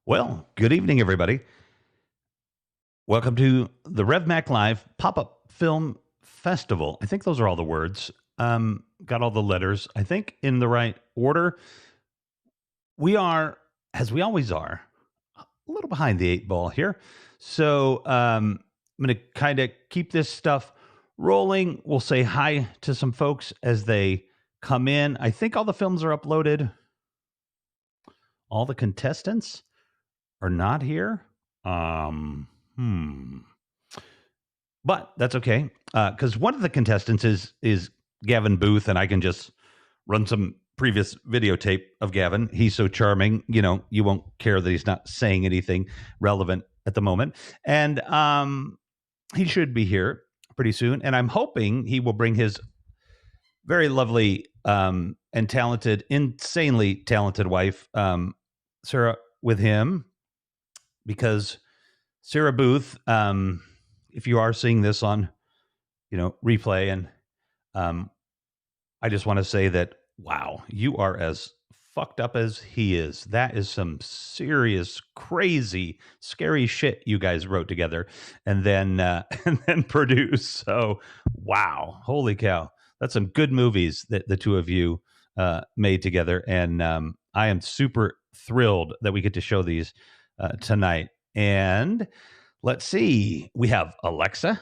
Well, good evening, everybody. Welcome to the RevMac Live Pop-Up Film Festival. I think those are all the words. Got all the letters, I think, in the right order. We are, as we always are, a little behind the eight ball here. So I'm going to kind of keep this stuff rolling. We'll say hi to some folks as they come in. I think all the films are uploaded. All the contestants are not here. But that's okay, because one of the contestants is Gavin Booth, and I can just run some previous videotape of Gavin. He's so charming, you won't care that he's not saying anything relevant at the moment. And he should be here pretty soon, and I'm hoping he will bring his very lovely and talented, insanely talented wife, Sarah, with him, because Sarah Booth, if you are seeing this on, replay, and I just want to say that, wow, you are as fucked up as he is. That is some serious, crazy, scary shit you guys wrote together and then and then produced. So, wow, holy cow, that's some good movies that the two of you made together, and I am super thrilled that we get to show these tonight. And let's see, we have Alexa,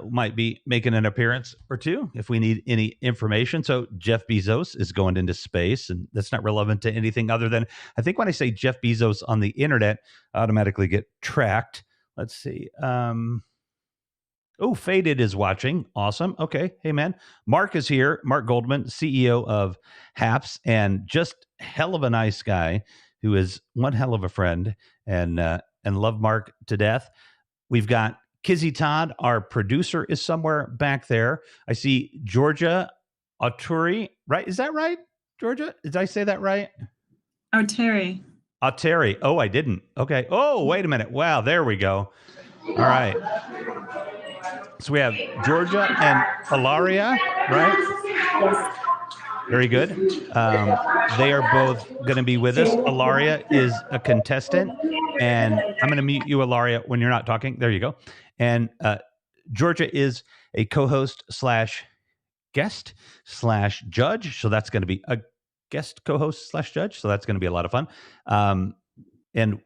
might be making an appearance or two if we need any information. So Jeff Bezos is going into space, and that's not relevant to anything other than, I think when I say Jeff Bezos on the internet, I automatically get tracked. Let's see. Oh, Faded is watching. Awesome. Okay. Hey, man. Mark is here. Mark Goldman, CEO of HAPS, and just hell of a nice guy who is one hell of a friend, and love Mark to death. We've got Kizzy Todd, our producer, is somewhere back there. I see Georgia Auteri, right? Is that right, Georgia? Did I say that right? Auteri. Auteri. Oh, I didn't. Okay. Oh, wait a minute. Wow, there we go. All right. So we have Georgia and Ilaria, right? Very good. They are both going to be with us. Ilaria is a contestant, and I'm going to mute you, Ilaria, when you're not talking. There you go. And Georgia is a co-host / guest / judge. So that's going to be a guest co-host / judge. So that's going to be a lot of fun. And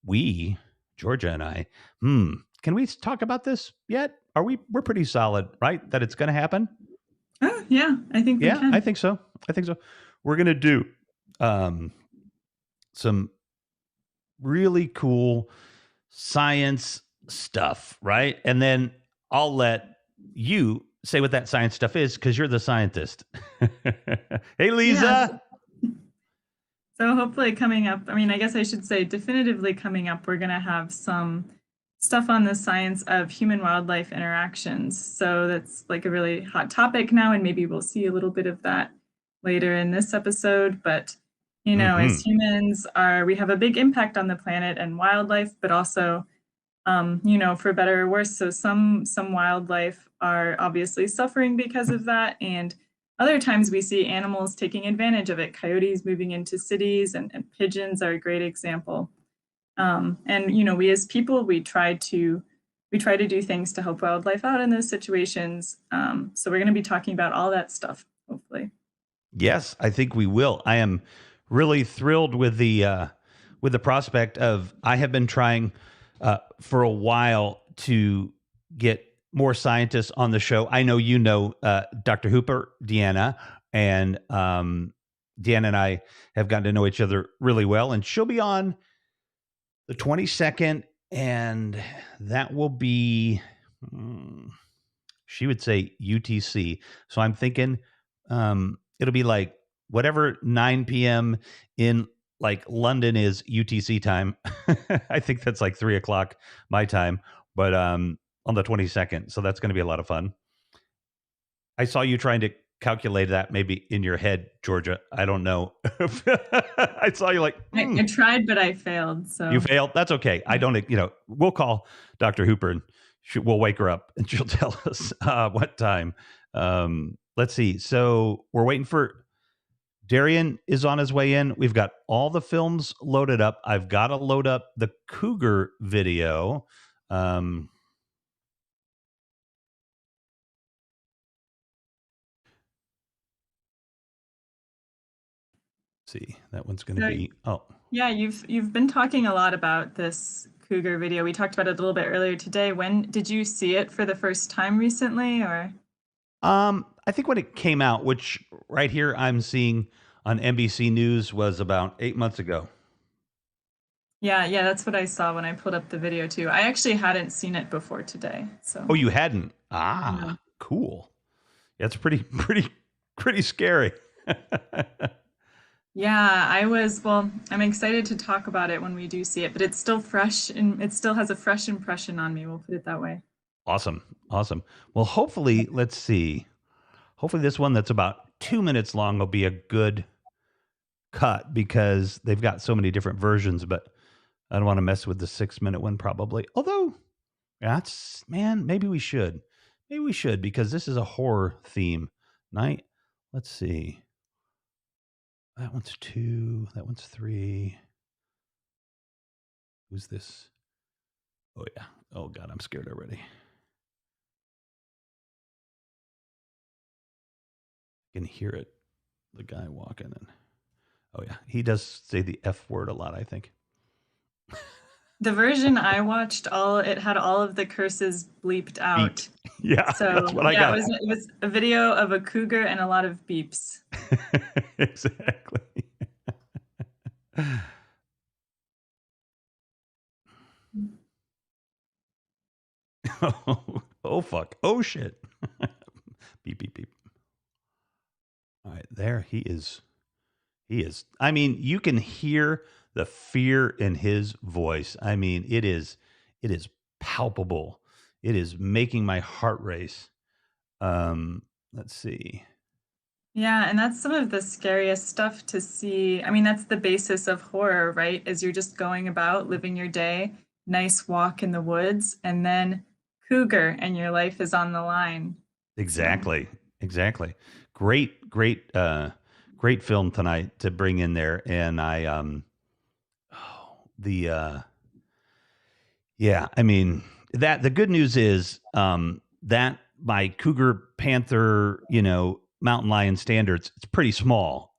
we, Georgia and I, can we talk about this yet? We're pretty solid, right? That it's going to happen? Oh, yeah, I think we can. I think so. We're going to do some really cool science stuff, right? And then I'll let you say what that science stuff is, because you're the scientist. Hey, Lisa. Yeah. So hopefully coming up, I guess I should say definitively coming up, we're going to have some stuff on the science of human-wildlife interactions. So that's like a really hot topic now, and maybe we'll see a little bit of that later in this episode. But, as humans we have a big impact on the planet and wildlife, but also, for better or worse. So some wildlife are obviously suffering because of that, and other times we see animals taking advantage of it. Coyotes moving into cities, and pigeons are a great example. And we as people, we try to do things to help wildlife out in those situations. So we're going to be talking about all that stuff, hopefully. Yes, I think we will. I am really thrilled with the prospect of, I have been trying for a while to get more scientists on the show. I know Dr. Hooper, Deanna, and Deanna and I have gotten to know each other really well, and she'll be on the 22nd, and that will be, she would say UTC. So I'm thinking it'll be like whatever 9 p.m. in like London is UTC time. I think that's like 3 o'clock my time, but on the 22nd. So that's going to be a lot of fun. I saw you trying to calculate that maybe in your head, Georgia. I don't know. I saw you like, I tried, but I failed. So you failed. That's okay. I don't, we'll call Dr. Hooper and we'll wake her up and she'll tell us what time. Let's see. So we're waiting for Darion is on his way in. We've got all the films loaded up. I've got to load up the cougar video. See, that one's going to So be, yeah, you've been talking a lot about this cougar video. We talked about it a little bit earlier today. When did you see it for the first time recently, or? I think when it came out, which right here I'm seeing on NBC News was about 8 months ago. Yeah, that's what I saw when I pulled up the video too. I actually hadn't seen it before today, so Oh, you hadn't? no. Cool. That's pretty scary. Yeah, well, I'm excited to talk about it when we do see it, but it's still fresh and it still has a fresh impression on me, we'll put it that way. Awesome. Well, hopefully, let's see. Hopefully, this one that's about 2 minutes long will be a good cut because they've got so many different versions, but I don't want to mess with the 6 minute one probably. Although, maybe we should. Maybe we should because this is a horror theme night. Let's see. That one's 2. That one's 3. Who's this? Oh, yeah. Oh, God, I'm scared already. I can hear it. The guy walking in. Oh, yeah. He does say the F word a lot, I think. The version I watched, it had all of the curses bleeped out. Beeped. Yeah, that's So what I yeah, got. it was a video of a cougar and a lot of beeps. Exactly. Oh, fuck. Oh, shit. Beep, beep, beep. All right, there he is. I mean, you can hear the fear in his voice. I mean, it is palpable. It is making my heart race. Let's see. Yeah, and that's some of the scariest stuff to see. I mean, that's the basis of horror, right? Is you're just going about living your day, nice walk in the woods, and then cougar, and your life is on the line. So Exactly. Great film tonight to bring in there. And the yeah, I mean that the good news is that by cougar panther, mountain lion standards, it's pretty small.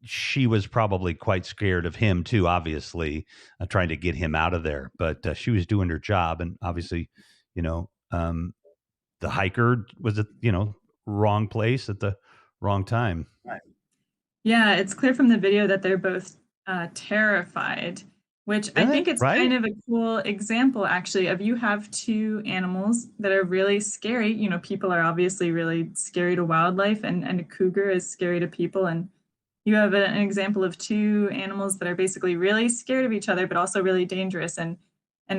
She was probably quite scared of him too, obviously, trying to get him out of there. But she was doing her job, and obviously, you know, um, the hiker was at wrong place at the wrong time. yeah, it's clear from the video that they're both terrified, which I Isn't think it it's right? kind of a cool example, actually, of you have two animals that are really scary. You know, people are obviously really scary to wildlife, and a cougar is scary to people. And you have an example of two animals that are basically really scared of each other, but also really dangerous. And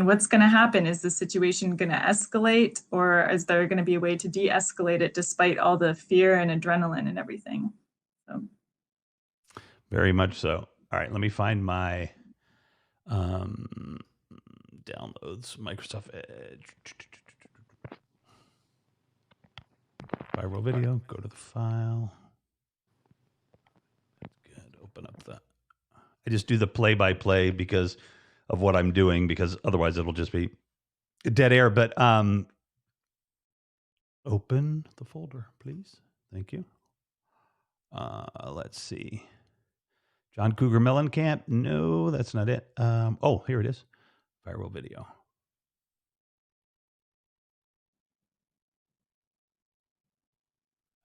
what's going to happen? Is the situation going to escalate, or is there going to be a way to de-escalate it despite all the fear and adrenaline and everything? So. Very much so. All right, let me find my um, downloads. Microsoft Edge. Viral video. Go to the file. Good. Open up that. I just do the play-by-play because of what I'm doing, because otherwise it'll just be dead air. But open the folder, please. Thank you. Let's see. John Cougar Mellencamp. No, that's not it. Oh, here it is. Viral video.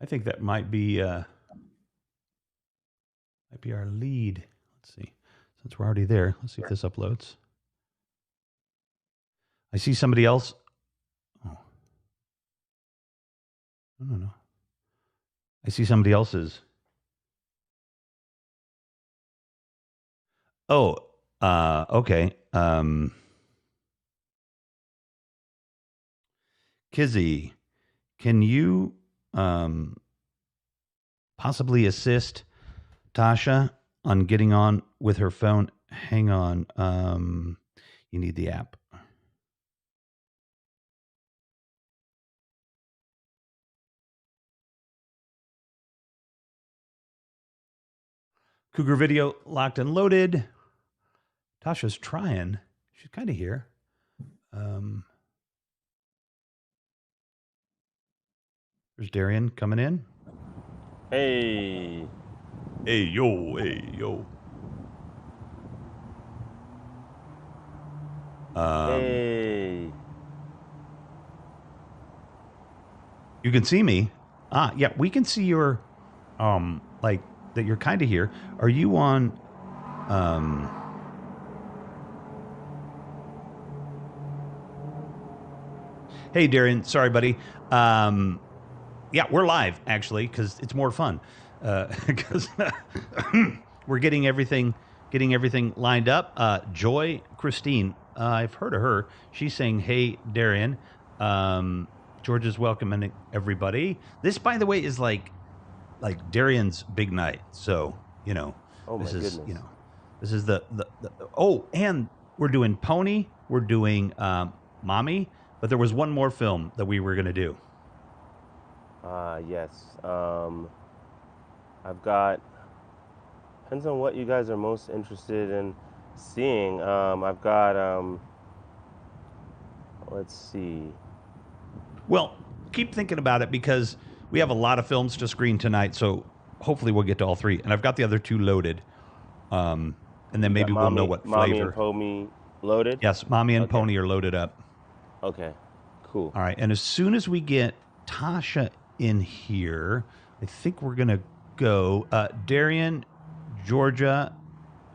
I think that might be our lead. Let's see. Since we're already there, let's see if this uploads. I see somebody else. Oh. No. I see somebody else's. Oh, okay. Kizzy, can you possibly assist Tasha on getting on with her phone? Hang on. You need the app. Cougar video locked and loaded. Tasha's trying. She's kind of here. There's Darion coming in. Hey. Hey, yo, hey, yo. Hey. You can see me. Yeah, we can see your, like that you're kind of here. Are you on, Hey, Darion. Sorry, buddy. Yeah, we're live actually because it's more fun. Because we're getting everything lined up. Joy Christine, I've heard of her. She's saying, "Hey, Darion." George is welcoming everybody. This, by the way, is like Darion's big night. So Oh my this is goodness. this is the oh, and we're doing Pony. We're doing Mommy. But there was one more film that we were going to do. Yes. I've got, depends on what you guys are most interested in seeing. I've got, let's see. Well, keep thinking about it because we have a lot of films to screen tonight. So hopefully we'll get to all three. And I've got the other two loaded. And then maybe we'll know what Mommy flavor. and Pony loaded? Yes, Mommy and Okay. Pony are loaded up. Okay, cool. All right. And as soon as we get Tasha in here, I think we're going to go Darion, Georgia,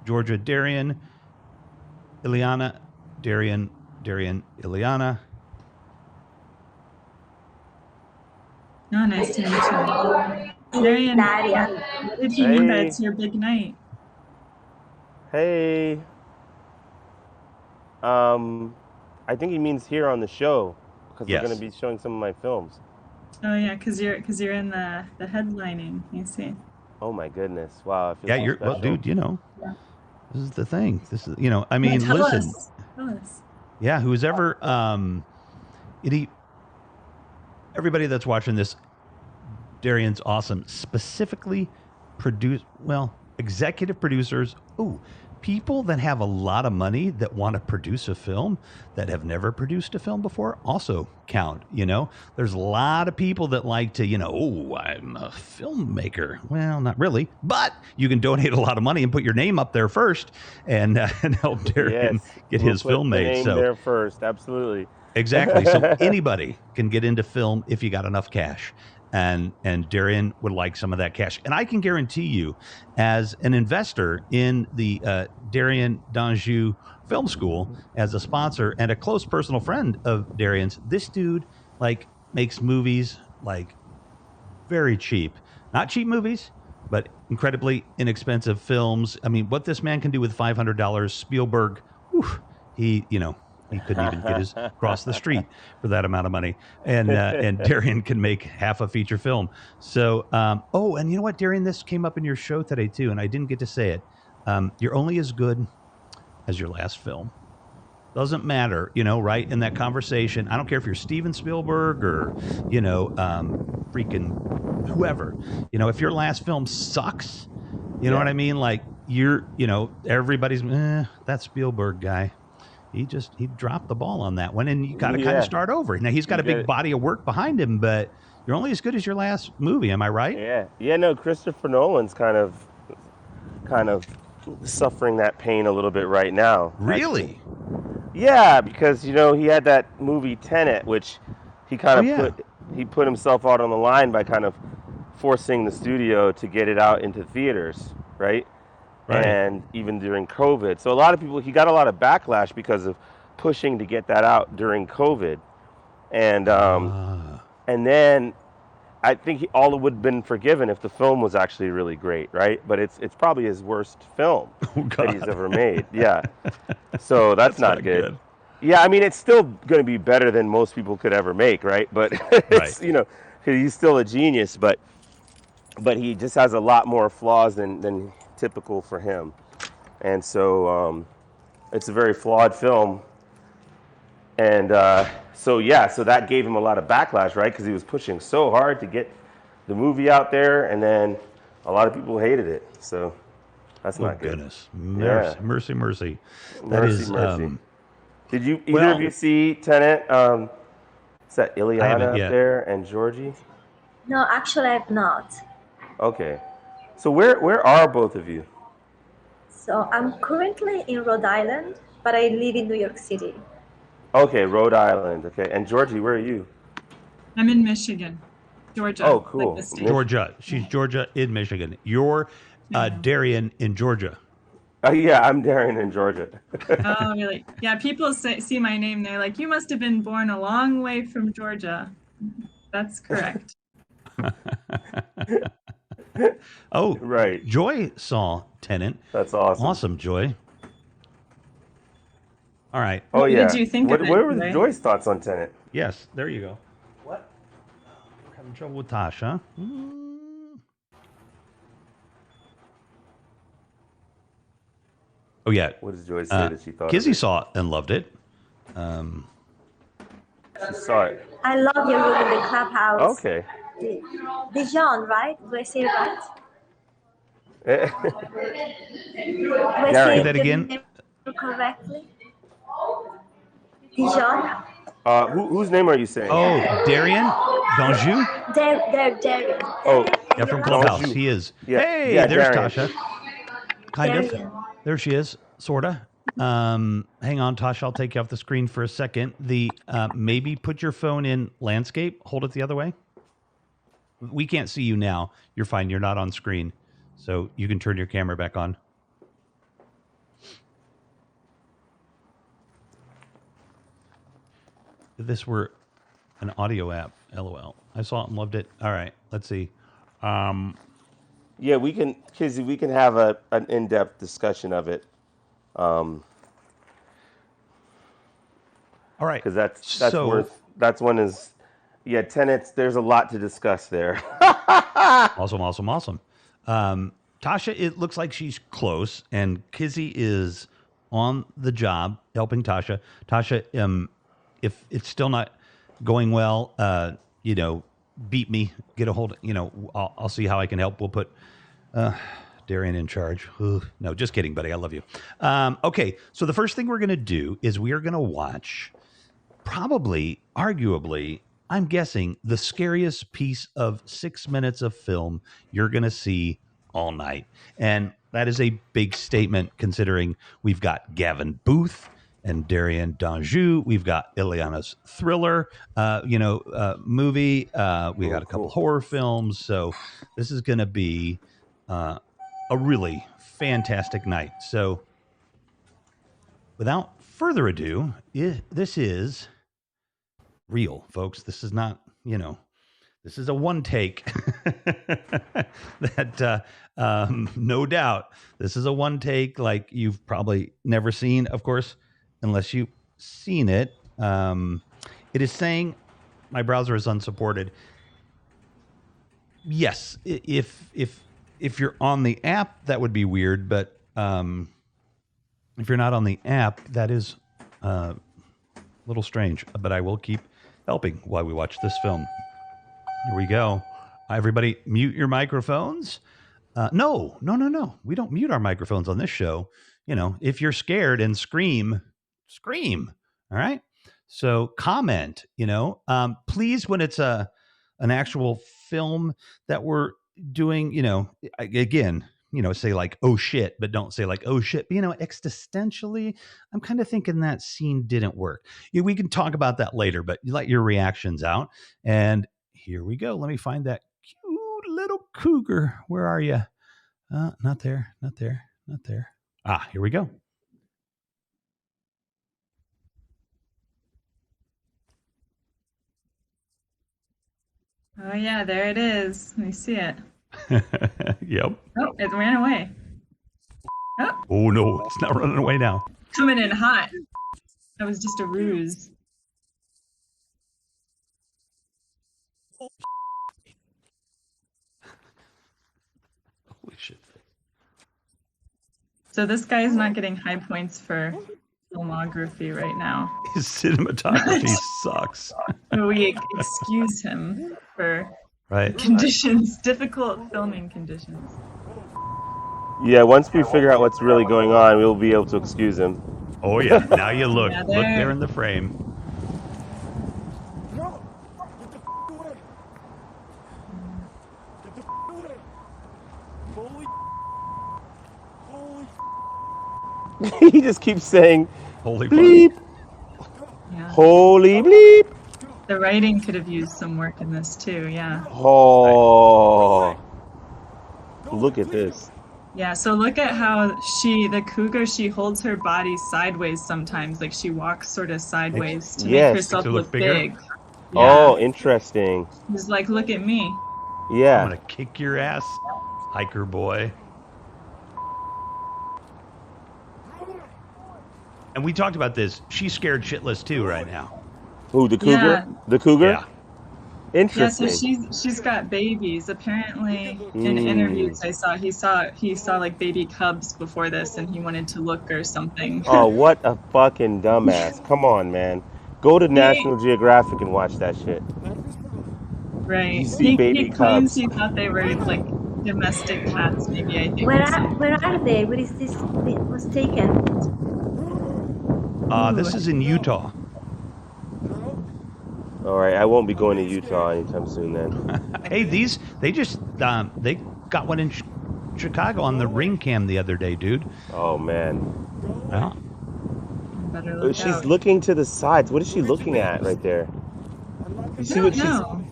Darion, Ileana, Darion, Ileana. Oh, nice to meet you. Darion, what did you mean by it's your big night? Hey. I think he means here on the show because Yes. we're going to be showing some of my films. Oh yeah, because you're in the headlining. You see. Oh my goodness! Wow, I feel Yeah, so you're well, special. dude. Yeah. This is the thing. This is I mean, Tell listen. us. Tell us. Yeah, who's ever everybody that's watching this, Darion's awesome. Specifically, executive producers. Ooh, people that have a lot of money that want to produce a film that have never produced a film before also count. There's a lot of people that like to, oh, I'm a filmmaker. Well, not really, but you can donate a lot of money and put your name up there first and help Darion get his film Put the made. name So there first, absolutely. exactly. So anybody can get into film if you got enough cash. And Darion would like some of that cash. And I can guarantee you, as an investor in the Darion D'Anjou Film School, as a sponsor and a close personal friend of Darion's, this dude makes movies very cheap. Not cheap movies, but incredibly inexpensive films. I mean, what this man can do with $500, Spielberg, he couldn't even get his across the street for that amount of money. And Darion can make half a feature film. So, and you know what, Darion, this came up in your show today too, and I didn't get to say it. You're only as good as your last film. Doesn't matter, right? In that conversation, I don't care if you're Steven Spielberg or, freaking whoever. If your last film sucks, you know what I mean? Like everybody's that Spielberg guy. He dropped the ball on that one, and you got to kind of start over. Now he's got a big body of work behind him, but you're only as good as your last movie. Am I right? Yeah. No, Christopher Nolan's kind of suffering that pain a little bit right now. Really? Actually. Yeah, because he had that movie Tenet, which he kind of put himself out on the line by kind of forcing the studio to get it out into theaters, right? And even during COVID. So a lot of people, he got a lot of backlash because of pushing to get that out during COVID. And then I think all would have been forgiven if the film was actually really great, right? But it's probably his worst film that he's ever made. Yeah. So that's not good. Yeah, I mean, it's still going to be better than most people could ever make, right? But it's, he's still a genius, but he just has a lot more flaws than typical for him. And so it's a very flawed film. And so that gave him a lot of backlash, right? Because he was pushing so hard to get the movie out there, and then a lot of people hated it. So That's not good. Goodness. Mercy, Yeah. mercy. Mercy. Did you either of you see Tenet? Is that Ileana up there and Georgie? No, actually, I've not. Okay. So where are both of you? So I'm currently in Rhode Island, but I live in New York City. Okay, Rhode Island. Okay, and Georgie, where are you? I'm in Michigan, Georgia. Oh, cool. Like the state. Georgia. She's Georgia in Michigan. You're Darion in Georgia. Oh yeah, I'm Darion in Georgia. Oh, really? Yeah, people see my name. They're like, you must have been born a long way from Georgia. That's correct. Oh, right. Joy saw Tenet. That's awesome. Awesome, Joy. All right. Oh, what yeah. did you think of it? What were Joy's thoughts on Tenet? Yes, there you go. What? We're having trouble with Tasha. Oh, yeah. What does Joy say that she thought Kizzy of it? saw it and loved it. She saw it. I love your room in the clubhouse. Okay. Dijon, right? Do I say it right? Do I Gary. say that the again? name correctly? Dijon? Whose name are you saying? Oh, Darion D'Anjou? Darion. Oh, Yeah, from Clubhouse. D'Anjou. He is. Yeah, Hey, yeah, there's Darion. Tasha. Kind of. Darion. There she is, sorta. Hang on, Tasha. I'll take you off the screen for a second. Maybe put your phone in landscape. Hold it the other way. We can't see you now. You're fine. You're not on screen, so you can turn your camera back on. If this were an audio app, LOL. I saw it and loved it. All right, let's see. Yeah, we can, Kizzy, we can have an in-depth discussion of it. All right, Because that's one is, yeah, Tenets. There's a lot to discuss there. Awesome. Tasha, it looks like she's close, and Kizzy is on the job helping Tasha. Tasha, if it's still not going well, beat me, get a hold. I'll see how I can help. We'll put Darion in charge. No, just kidding, buddy. I love you. Okay, so the first thing we're gonna do is we are gonna watch, probably, arguably, I'm guessing, the scariest piece of 6 minutes of film you're going to see all night. And that is a big statement considering we've got Gavin Booth and Darion D'Anjou. We've got Ileana's thriller, movie. We got a couple horror films. So this is going to be a really fantastic night. So without further ado, this is real, folks. This is not, this is a one take that, no doubt, this is a one take like you've probably never seen, of course, unless you've seen it. It is saying my browser is unsupported. Yes, if you're on the app, that would be weird, but if you're not on the app, that is a little strange, but I will keep helping while we watch this film. Here we go. Everybody mute your microphones. No. We don't mute our microphones on this show. If you're scared and scream. All right. So comment, please, when it's an actual film that we're doing, again, say like, oh shit, but don't say like, oh shit. But, existentially, I'm kind of thinking that scene didn't work. We can talk about that later, but you let your reactions out. And here we go. Let me find that cute little cougar. Where are you? Not there. Ah, here we go. Oh, yeah, there it is. Let me see it. Yep. Oh, it ran away. Oh, no, it's not running away now. Coming in hot. That was just a ruse. Holy shit. So this guy's not getting high points for filmography right now. His cinematography sucks. So we excuse him for Right. conditions, difficult filming conditions. Yeah, once we figure out what's really going on, we'll be able to excuse him. Oh yeah, now you look. Yeah, Look there in the frame. He just keeps saying, Holy bleep, Yeah. holy bleep. The writing could have used some work in this too. Yeah. Oh, look at this. Yeah. So look at how the cougar, she holds her body sideways sometimes. Like she walks sort of sideways to Yes. make herself To look look bigger? big. Oh, interesting. She's like, look at me. I'm Yeah. gonna kick your ass, hiker boy. And we talked about this. She's scared shitless too right now. Who, the cougar? Yeah. The cougar? Yeah. Yeah, so Interesting. she's got babies. Apparently, in interviews I saw, he saw like baby cubs before this, and he wanted to look or something. Oh, what a fucking dumbass. Come on, man. Go to National Geographic and watch that shit. Right. You see baby He claims cubs. he thought they were like domestic cats. Maybe I think. Where or something. are they? Where is this was taken? This is in Utah. All right, I won't be going to Utah anytime soon then. Hey, they just they got one in Chicago on the ring cam the other day, dude. Oh, man. Yeah. Better look She's out. looking to the sides. What is she looking at right there? You see what No.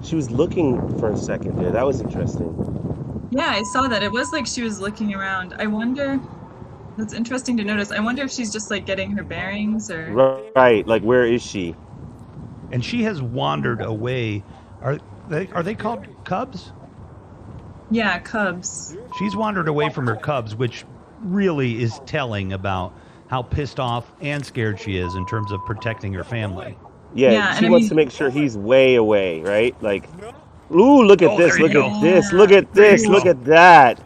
she was looking for a second there. That was interesting. Yeah, I saw that. It was like she was looking around. I wonder. That's interesting to notice. I wonder if she's just like getting her bearings or. Right, like where is she? And she has wandered away. Are they called cubs? Yeah, cubs. She's wandered away from her cubs, which really is telling about how pissed off and scared she is in terms of protecting her family. Yeah, Yeah, she and I wants mean- to make sure he's way away, right? Like, ooh, look at Oh, this, there you look go. at this, Yeah. look at There you this, go. look at that.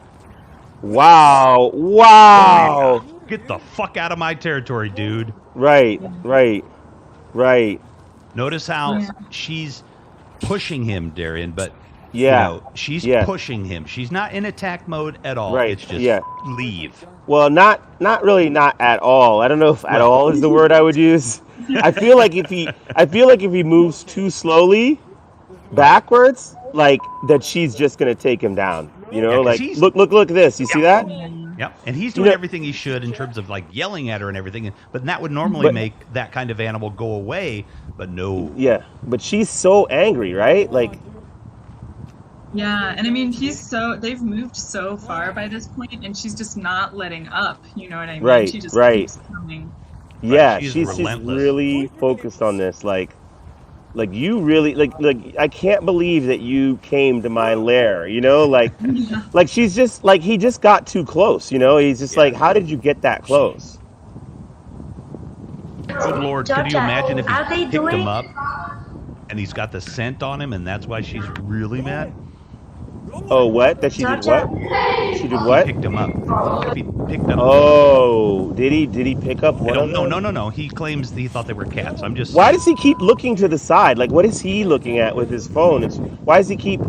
Wow, wow. Get the fuck out of my territory, dude. Right, right, right. Notice how Yeah. she's pushing him, Darion, but Yeah, she's yeah. pushing him. She's not in attack mode at all. Right, It's just yeah. leave. Well, not really, not at all. I don't know if at all is the word I would use. I feel like if he moves too slowly backwards, like that she's just gonna take him down. You know, 'cause like he's- look at this. You see that? Yep. And he's doing know- everything he should in terms of like yelling at her and everything. But that would normally make that kind of animal go away. But no. Yeah, but she's so angry, right? Like, Yeah, and I mean, they've moved so far by this point, and she's just not letting up. You know what I mean? Right, She just right. keeps coming. yeah, she's she's relentless. really focused on this. Like you really like I can't believe that you came to my lair. You know, like she's just like he just got too close. You know, he's just like, how did you get that close? Good Lord, could you Georgia, imagine if are he they picked doing- him up and he's got the scent on him and that's why she's really mad? Oh, what? That she did Georgia? what? She did what? Picked him up. If he picked up. Oh, did he pick up I one don't of know. them? No. He claims he thought they were cats. I'm just. Why does he keep looking to the side? Like, what is he looking at with his phone? Why does he keep?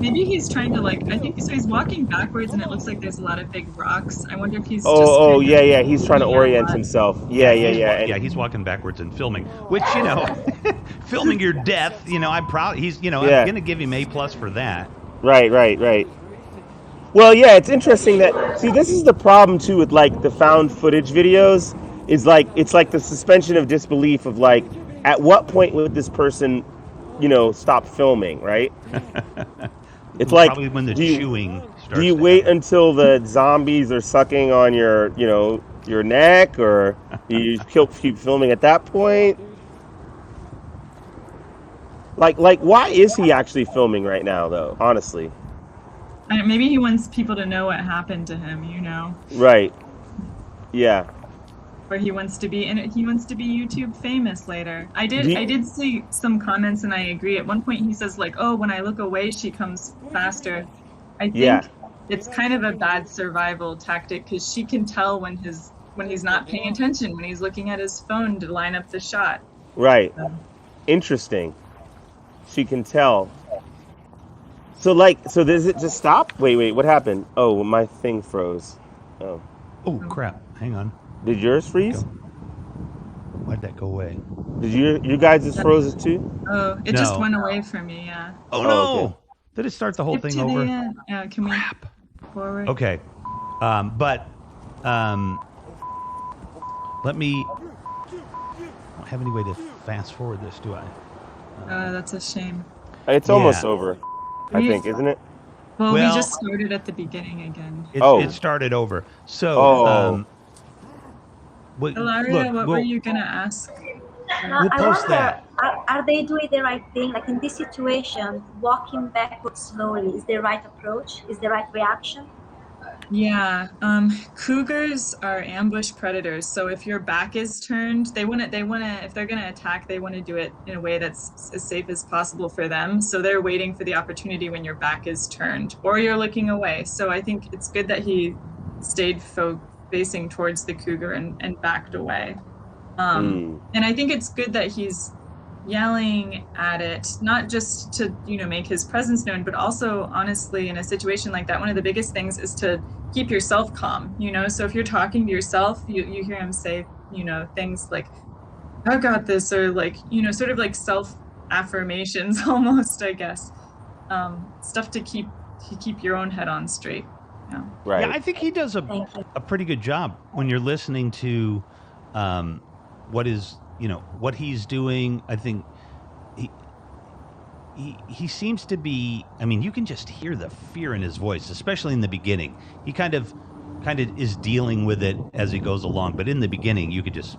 Maybe he's trying to like. I think so. He's walking backwards, and it looks like there's a lot of big rocks. I wonder if he's. just Oh, kind of yeah. He's trying to looking at orient what- himself. Yeah. Yeah, And- he's walking backwards and filming, which filming your death. I'm proud. He's, Yeah. I'm gonna give him A+ for that. Right. Well, yeah, it's interesting that this is the problem too with like the found footage videos is like it's like the suspension of disbelief of like at what point would this person, stop filming, right? It's like Probably when the do you- chewing starts. Do you to wait happen. until the zombies are sucking on your, your neck, or do you keep filming at that point? Like, why is he actually filming right now, though? Honestly, Maybe he wants people to know what happened to him. right? Yeah. Or he wants to be he wants to be YouTube famous later. I Do you- did see some comments, and I agree. At one point, he says like, "Oh, when I look away, she comes faster." I think Yeah. it's kind of a bad survival tactic because she can tell when he's not paying attention, when he's looking at his phone to line up the shot. Right. Interesting. She can tell. So does it just stop? Wait, what happened? Oh, my thing froze. Oh. Oh crap! Hang on. Did yours freeze? Why'd that go away? Did you guys just froze too? Oh, it just went away from me. Yeah. Oh no! Okay. Did it start the whole Skip thing to over? the end. Can we forward? Okay. But let me. I don't have any way to fast forward this, do I? That's a shame. It's almost over, I think, isn't it? Well, we just started at the beginning again. It started over. So, Ilaria, what were you gonna ask? We'll post that. Are they doing the right thing? Like in this situation, walking backwards slowly is the right approach? Is the right reaction? Yeah, cougars are ambush predators. So if your back is turned, they want to, if they're going to attack, they want to do it in a way that's as safe as possible for them. So they're waiting for the opportunity when your back is turned or you're looking away. So I think it's good that he stayed facing towards the cougar and backed away. And I think it's good that he's yelling at it, not just to, make his presence known, but also honestly, in a situation like that, one of the biggest things is to keep yourself calm, so if you're talking to yourself, you hear him say, things like, I got this, or like, sort of like self affirmations almost, I guess, stuff to keep your own head on straight. Yeah. Right. Yeah, I think he does a pretty good job when you're listening to what he's doing. I think he seems to be, I mean, you can just hear the fear in his voice, especially in the beginning. He kind of is dealing with it as he goes along, but in the beginning you could just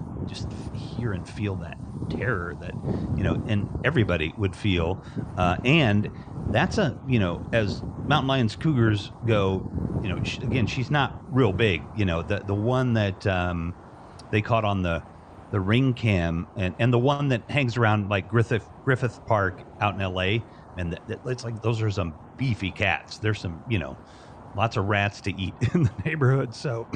hear and feel that terror that, and everybody would feel. And that's as mountain lions, cougars go, again, she's not real big, the one that they caught on the ring cam and the one that hangs around like Griffith Park out in LA, and it's like those are some beefy cats. There's some, lots of rats to eat in the neighborhood. So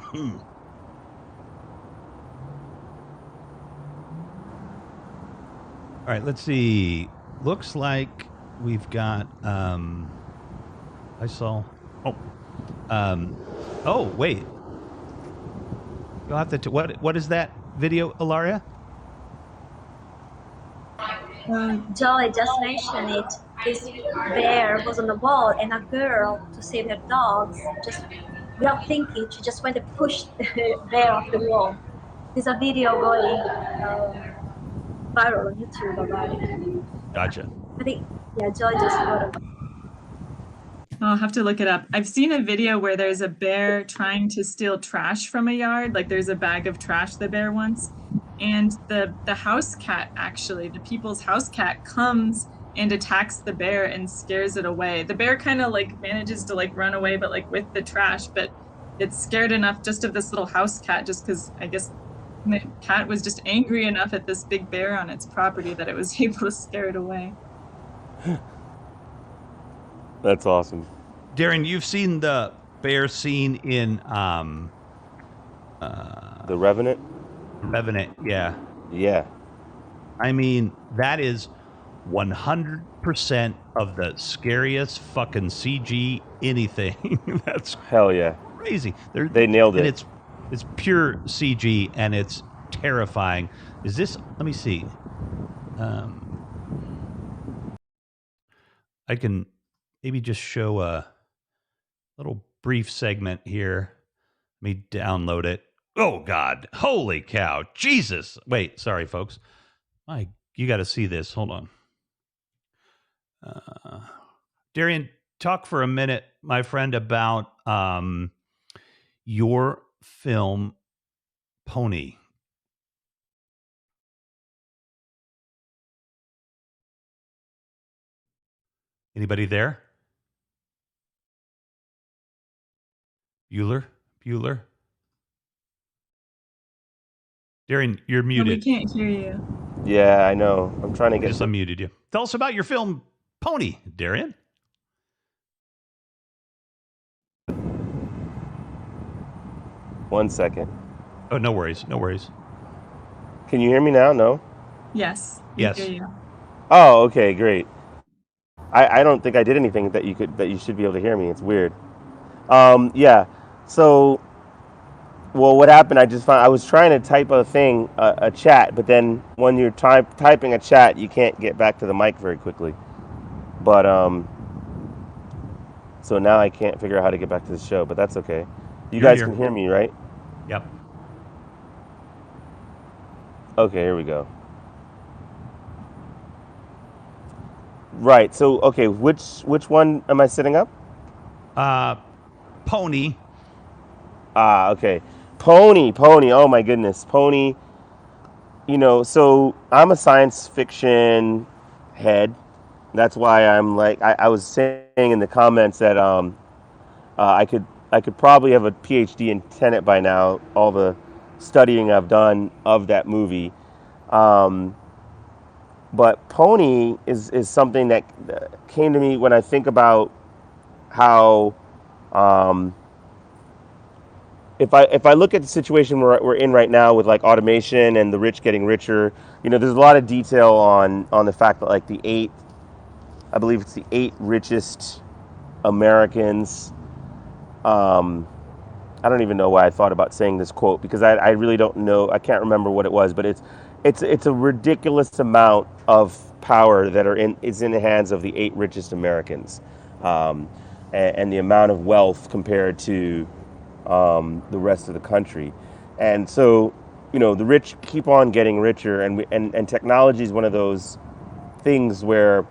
all right, let's see. Looks like we've got wait. You'll have to what is that video, Ilaria? Joy just mentioned it. This bear was on the wall, and a girl, to save her dogs, just without thinking, she just went and pushed the bear off the wall. There's a video going viral on YouTube about it. Gotcha. I think, Joy just wrote about it. I'll have to look it up. I've seen a video where there's a bear trying to steal trash from a yard. Like there's a bag of trash the bear wants. And the house cat, actually, the people's house cat comes and attacks the bear and scares it away. The bear kind of like manages to like run away, but like with the trash, but it's scared enough just of this little house cat, just because I guess the cat was just angry enough at this big bear on its property that it was able to scare it away. That's awesome. Darion, you've seen the bear scene in The Revenant? Revenant, yeah. Yeah. I mean, that is 100% of the scariest fucking CG anything. That's hell yeah. Crazy. They nailed it. And it's pure CG and it's terrifying. Is this, let me see. I can maybe just show a little brief segment here. Let me download it. Oh, God. Holy cow. Jesus. Wait, sorry, folks. You got to see this. Hold on. Darion, talk for a minute, my friend, about your film, Pony. Anybody there? Bueller? Darion, you're muted. No, we can't hear you. Yeah, I know. I'm trying to get... I just unmuted you. Tell us about your film, Pony, Darion. One second. Oh, no worries. Can you hear me now? No? Yes. Yes. Hear you. Oh, okay, great. I don't think I did anything that you should be able to hear me. It's weird. Yeah. So, well, what happened? I just found I was trying to type a thing, a chat, but then when you're typing a chat, you can't get back to the mic very quickly. But so now I can't figure out how to get back to the show, but that's okay. You You're guys here. can hear me, right? Yep. Okay, here we go. Right. So, okay, which one am I setting up? Pony. Okay. Pony. Oh my goodness. Pony. So I'm a science fiction head. That's why I'm like I was saying in the comments that I could probably have a PhD in Tenet by now. All the studying I've done of that movie. But Pony is something that came to me when I think about how if I look at the situation we're in right now with like automation and the rich getting richer, there's a lot of detail on the fact that like I believe it's the 8 richest Americans. I don't even know why I thought about saying this quote because I really don't know. I can't remember what it was, but it's a ridiculous amount of power that is in the hands of the 8 richest Americans, and the amount of wealth compared to the rest of the country. And so, the rich keep on getting richer, and technology is one of those things where,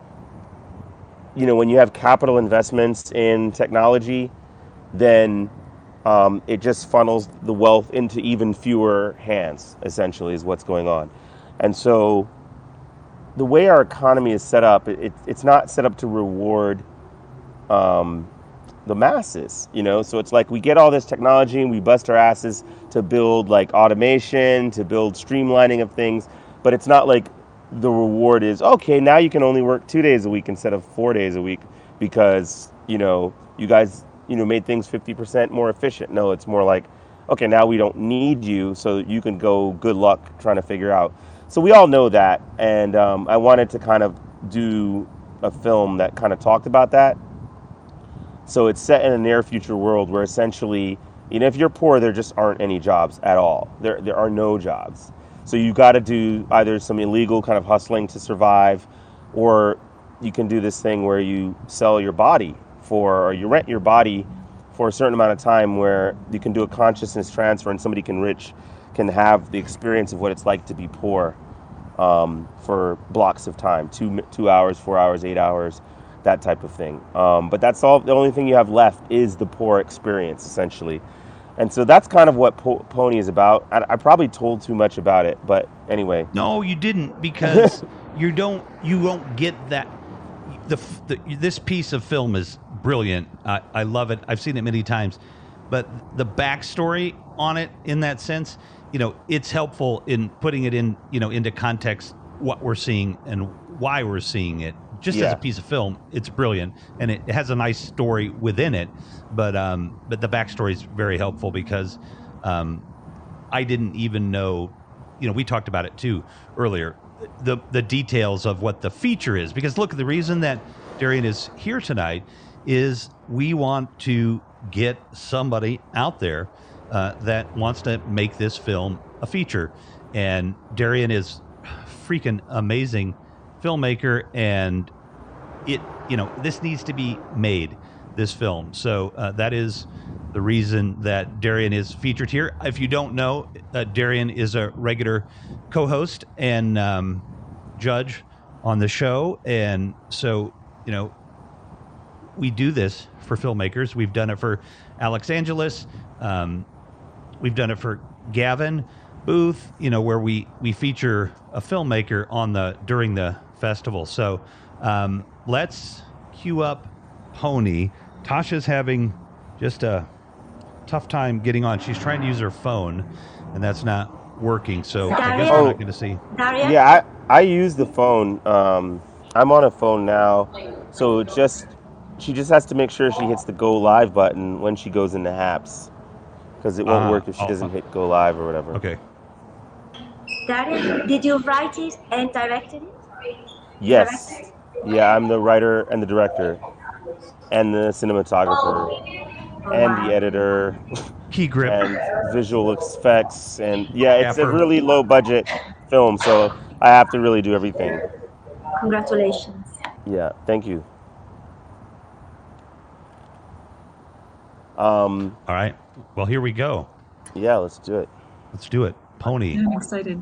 when you have capital investments in technology, then it just funnels the wealth into even fewer hands, essentially, is what's going on. And so the way our economy is set up, it's not set up to reward the masses, so it's like we get all this technology and we bust our asses to build like automation, to build streamlining of things, but it's not like the reward is, okay, now you can only work 2 days a week instead of 4 days a week because you guys made things 50% more efficient. No, it's more like, okay, now we don't need you, so you can go, good luck trying to figure out. So we all know that, and I wanted to kind of do a film that kind of talked about that. So it's set in a near future world where essentially, if you're poor, there just aren't any jobs at all. There are no jobs. So you got to do either some illegal kind of hustling to survive, or you can do this thing where you sell your body or you rent your body for a certain amount of time, where you can do a consciousness transfer and somebody can have the experience of what it's like to be poor for blocks of time, 2 hours, 4 hours, 8 hours, that type of thing. But that's all. The only thing you have left is the poor experience, essentially. And so that's kind of what Pony is about. I probably told too much about it, but anyway. No, you didn't, because you won't get that. This piece of film is brilliant. I love it. I've seen it many times, but the backstory on it, in that sense, it's helpful in putting it in, into context, what we're seeing and why we're seeing it. Just as a piece of film, it's brilliant, and it has a nice story within it. But the backstory is very helpful because I didn't even know. We talked about it too earlier. The details of what the feature is, because look, the reason that Darion is here tonight is we want to get somebody out there that wants to make this film a feature, and Darion is freaking amazing filmmaker, and this needs to be made, this film. So that is the reason that Darion is featured here. If you don't know, Darion is a regular co-host and judge on the show, and so we do this for filmmakers. We've done it for Alex Angeles. We've done it for Gavin Booth, where we feature a filmmaker during the festival. So let's cue up Pony. Tasha's having just a tough time getting on. She's trying to use her phone, and that's not working. So I guess we're not going to see. Darion? Yeah, I use the phone. I'm on a phone now, so she just has to make sure she hits the go live button when she goes into apps, because it won't work if she doesn't hit go live or whatever. Okay. Darion, did you write it and directed it? Yes. Yeah, I'm the writer and the director and the cinematographer Oh, and wow. the editor Key grip. and visual effects. And yeah, it's a Gaffer. really low budget film, so I have to really do everything. Congratulations. Yeah, thank you. All right. Well, here we go. Yeah, let's do it. Let's do it. Pony. Yeah, I'm excited.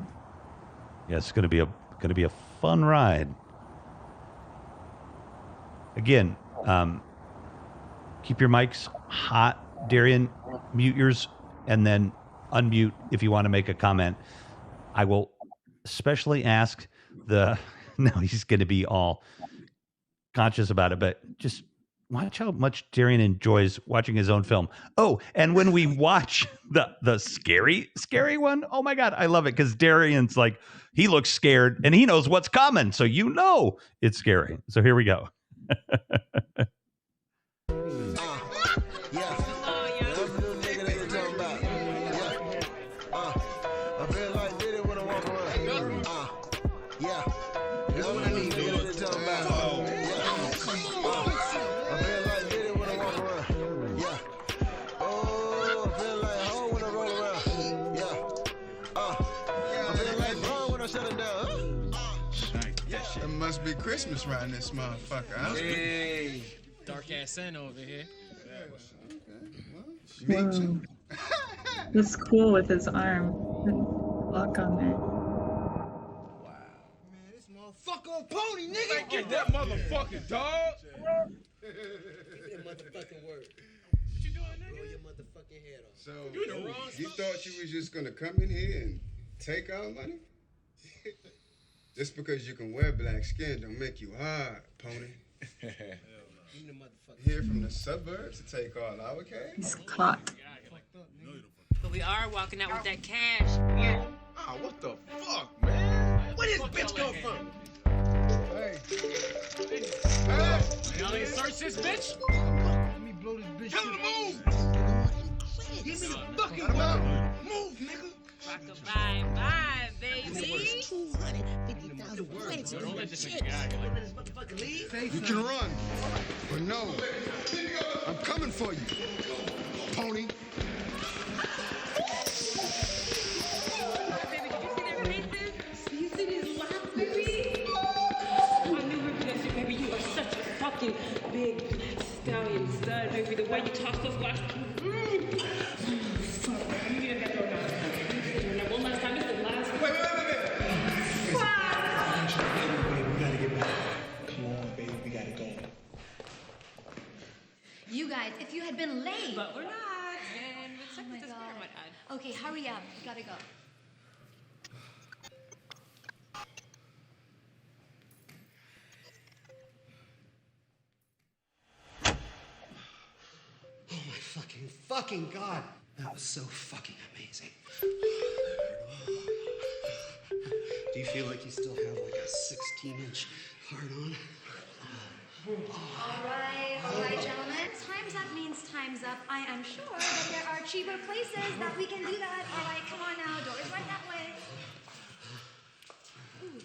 Yeah, it's gonna be a fun ride. Again, keep your mics hot, Darion. Mute yours and then unmute if you want to make a comment. I will especially ask the. No, he's going to be all conscious about it, but just watch how much Darion enjoys watching his own film. Oh, and when we watch the scary one, oh my God, I love it because Darion's like, he looks scared and he knows what's coming. So you know it's scary. So here we go. It must be Christmas around this motherfucker, huh? Hey, dark ass Santa over here. Me too. It's cool with his arm. Lock on there. Man, this motherfucker on pony, nigga. Man, get that motherfucking dog. Get that motherfucking word. What you doing, nigga? Blow your motherfucking head off. So, you thought you was just gonna come in here and take our money? Just because you can wear black skin don't make you hard, pony. Here from the suburbs to take all our cash? He's caught. But we are walking out with that cash. Ah, what the fuck, man? Where this bitch come from? Hey. Y'all ain't search this bitch? Let me blow this bitch. Tell her to move! Give me the fucking word! Move, nigga! Bye, baby. Don't let this nigga get out of here. You can run, but no, I'm coming for you, pony. You see these locks, baby? I knew replacement, baby. You are such a fucking big black stallion stud, baby. The way you toss those locks. Fuck, you need to get thrown out. One last time, this is the last one. Wait. We gotta get back. Come on, baby, we gotta go. You guys, if you had been late. But we're not. And we're stuck with this car, my God. Okay, hurry up. We gotta go. Oh my fucking God. That was so fucking amazing. Do you feel like you still have like a 16-inch hard on? All right, gentlemen. Time's up means time's up. I am sure that there are cheaper places that we can do that. All right, come on now. Door's right that way. Ooh.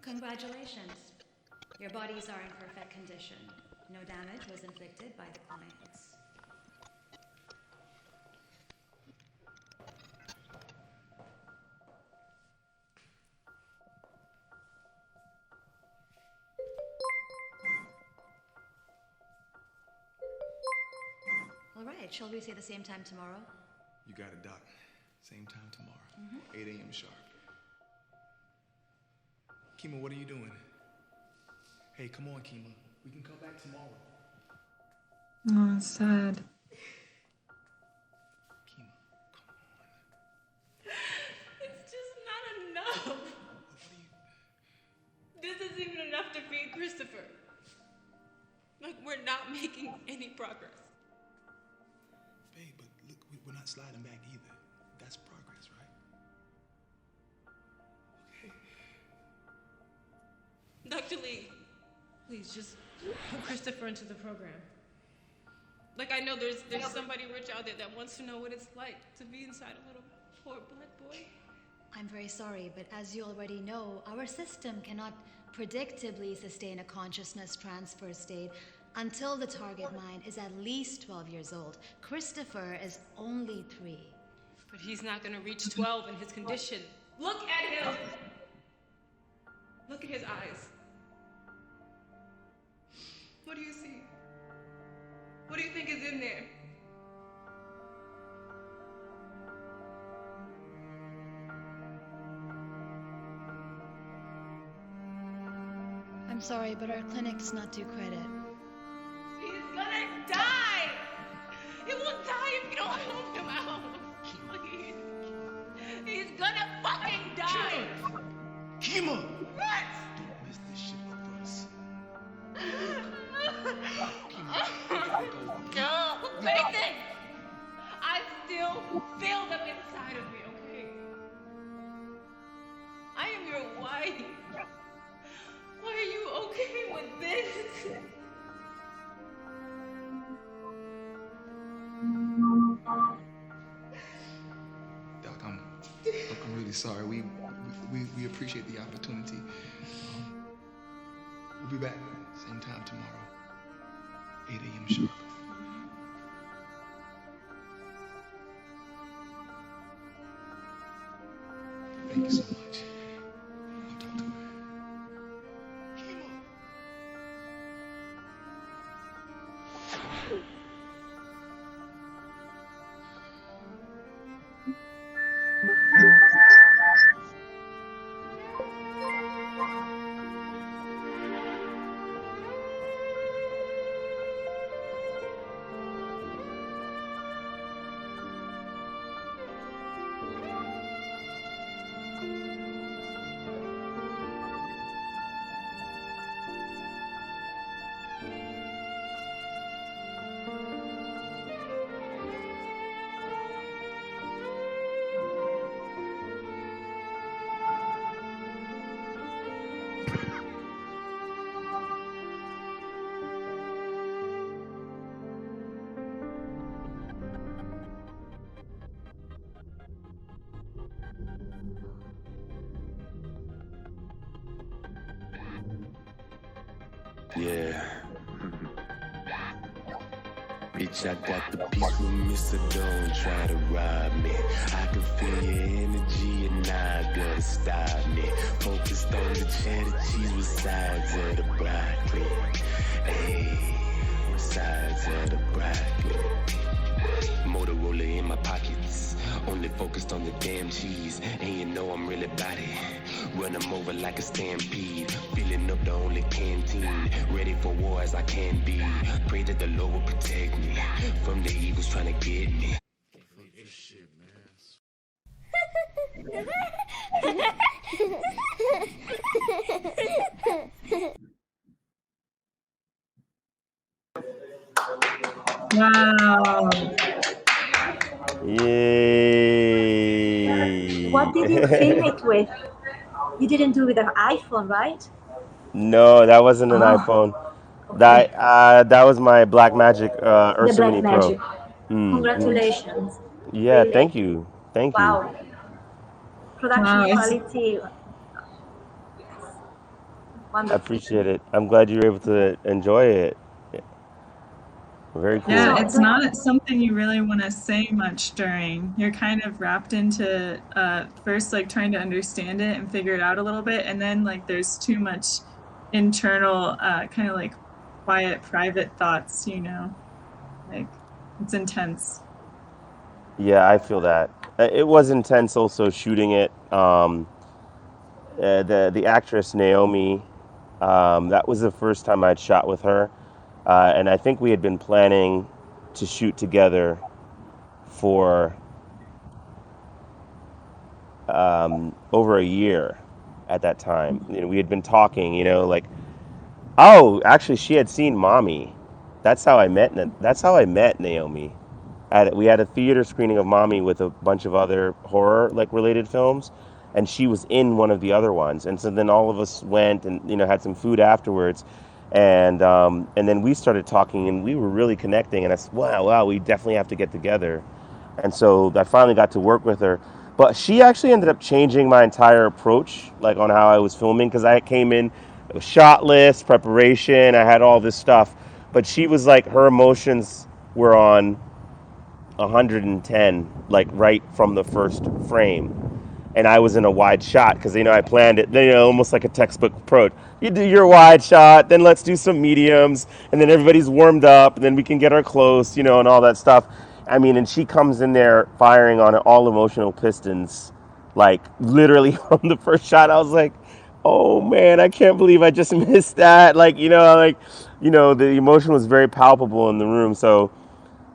Congratulations. Your bodies are in perfect condition. No damage was inflicted by the clients. All right, shall we say the same time tomorrow? You got it, Doc. Same time tomorrow, 8 a.m. sharp. Kima, what are you doing? Hey, come on, Kima. We can come back tomorrow. Oh, sad. Kima, come on. It's just not enough. This isn't even enough to feed Christopher. Like, we're not making any progress. Babe, but look, we're not sliding back either. That's progress, right? Okay. Dr. Lee, please just put Christopher into the program. Like, I know there's somebody rich out there that wants to know what it's like to be inside a little poor black boy. I'm very sorry, but as you already know, our system cannot predictably sustain a consciousness transfer state until the target mind is at least 12 years old. Christopher is only 3. But he's not gonna reach 12 in his condition. Look at him! Look at his eyes. What do you see? What do you think is in there? I'm sorry, but our clinic does not do credit. He's gonna die! He will die if you don't help him out! Please. He's gonna fucking die! Kima! What? Don't mess this shit up, us. No, Nathan! I still feel them inside of me, okay? I am your wife. Why are you okay with this? Doc, I'm really sorry. We appreciate the opportunity. We'll be back same time tomorrow, 8 a.m. sharp. Thank you so much. I'll talk to her. Yeah. Bitch, I got the peace with me, so don't try to rob me. I can feel your energy and I gotta stop me. Focused on the cheddar cheese with sides of the broccoli. Ayy, with sides of the broccoli. Motorola in my pockets, only focused on the damn cheese. And you know I'm really about it. Run them over like a stampede. Filling up the only canteen. Ready for war as I can be. Pray that the Lord will protect me from the evils trying to get me. Wow. Yay! What did you film it with? You didn't do it with an iPhone, right? No, that wasn't an iPhone. Okay. That was my Blackmagic The Ursa Mini Pro. Blackmagic. Congratulations. Yeah, Really. thank you. Thank you. Wow. Production quality. I Wonderful. appreciate it. I'm glad you were able to enjoy it. Very cool. Yeah, it's not something you really want to say much during. You're kind of wrapped into first like trying to understand it and figure it out a little bit, and then like there's too much internal kind of like quiet private thoughts, you know, like it's intense. Yeah, I feel that. It was intense also shooting it. The actress Naomi, that was the first time I'd shot with her. And I think we had been planning to shoot together for over a year at that time. You know, we had been talking, you know, like, oh, actually she had seen Mommy. That's how I met Naomi. We had a theater screening of Mommy with a bunch of other horror like related films, and she was in one of the other ones. And so then all of us went and, you know, had some food afterwards. And then we started talking, and we were really connecting. And I said, wow, we definitely have to get together. And so I finally got to work with her. But she actually ended up changing my entire approach, like on how I was filming, because I came in, it was shot list, preparation, I had all this stuff. But she was like, her emotions were on 110, like right from the first frame. And I was in a wide shot because, I planned it, almost like a textbook approach. You do your wide shot, then let's do some mediums, and then everybody's warmed up, and then we can get our close, and all that stuff. I mean, and she comes in there firing on all emotional pistons, like literally from the first shot. I was like, oh man, I can't believe I just missed that. The emotion was very palpable in the room. So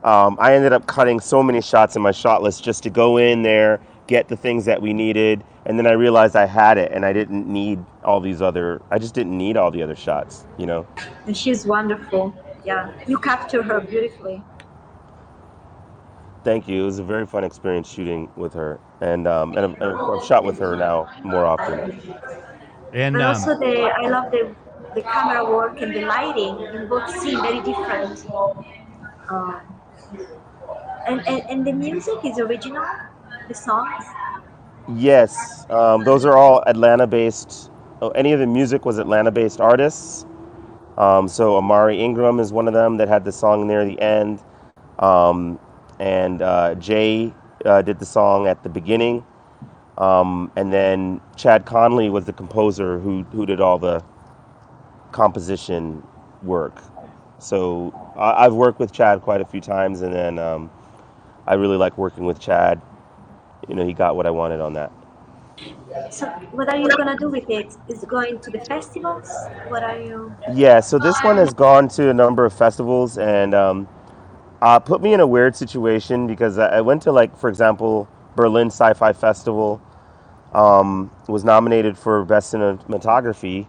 I ended up cutting so many shots in my shot list just to go in there, get the things that we needed, and then I realized I had it, and I didn't need I just didn't need all the other shots, And she's wonderful. Yeah, you capture her beautifully. Thank you. It was a very fun experience shooting with her, and I've shot with her now more often. And But also I love the camera work and the lighting in both scenes, very different. And the music is original, the songs. Yes, those are all Atlanta-based. Any of the music was Atlanta-based artists. So Amari Ingram is one of them that had the song near the end. And Jay did the song at the beginning. And then Chad Conley was the composer who did all the composition work. So I've worked with Chad quite a few times, and then I really like working with Chad. He got what I wanted on that. So what are you gonna do with it? Is it going to the festivals? What are you? Yeah, so this one has gone to a number of festivals, and put me in a weird situation because I went to, for example, Berlin Sci-Fi Festival, was nominated for Best Cinematography,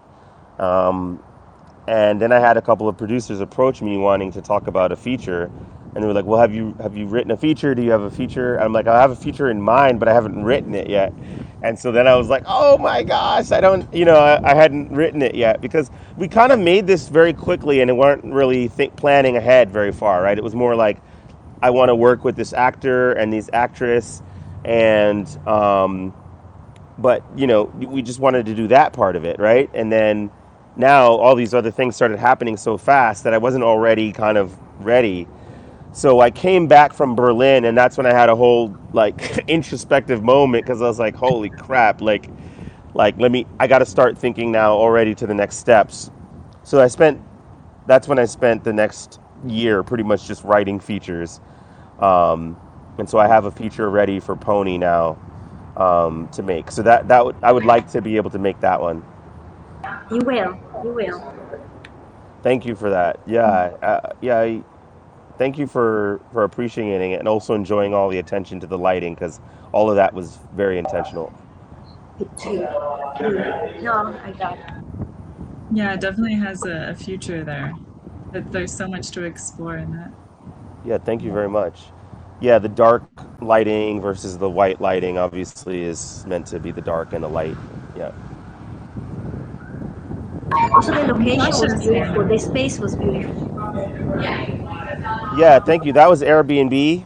and then I had a couple of producers approach me wanting to talk about a feature, and they were like, well, have you written a feature? Do you have a feature? And I'm like, I have a feature in mind, but I haven't written it yet. And so then I was like, oh my gosh, I hadn't written it yet, because we kind of made this very quickly, and it weren't really planning ahead very far, right? It was more like, I want to work with this actor and this actress, and but we just wanted to do that part of it, right? And then now all these other things started happening so fast that I wasn't already kind of ready. So I came back from Berlin, and that's when I had a whole introspective moment, because I was like, holy crap, I got to start thinking now already to the next steps. So that's when I spent the next year pretty much just writing features. And so I have a feature ready for Pony now to make. So I would like to be able to make that one. You will. Thank you for that. Yeah. Thank you for appreciating it, and also enjoying all the attention to the lighting, because all of that was very intentional. No, I got it. Yeah, it definitely has a future there. There's so much to explore in that. Yeah, thank you very much. Yeah, the dark lighting versus the white lighting obviously is meant to be the dark and the light. Yeah. Also, the location was beautiful. The space was beautiful. Yeah, thank you. That was Airbnb.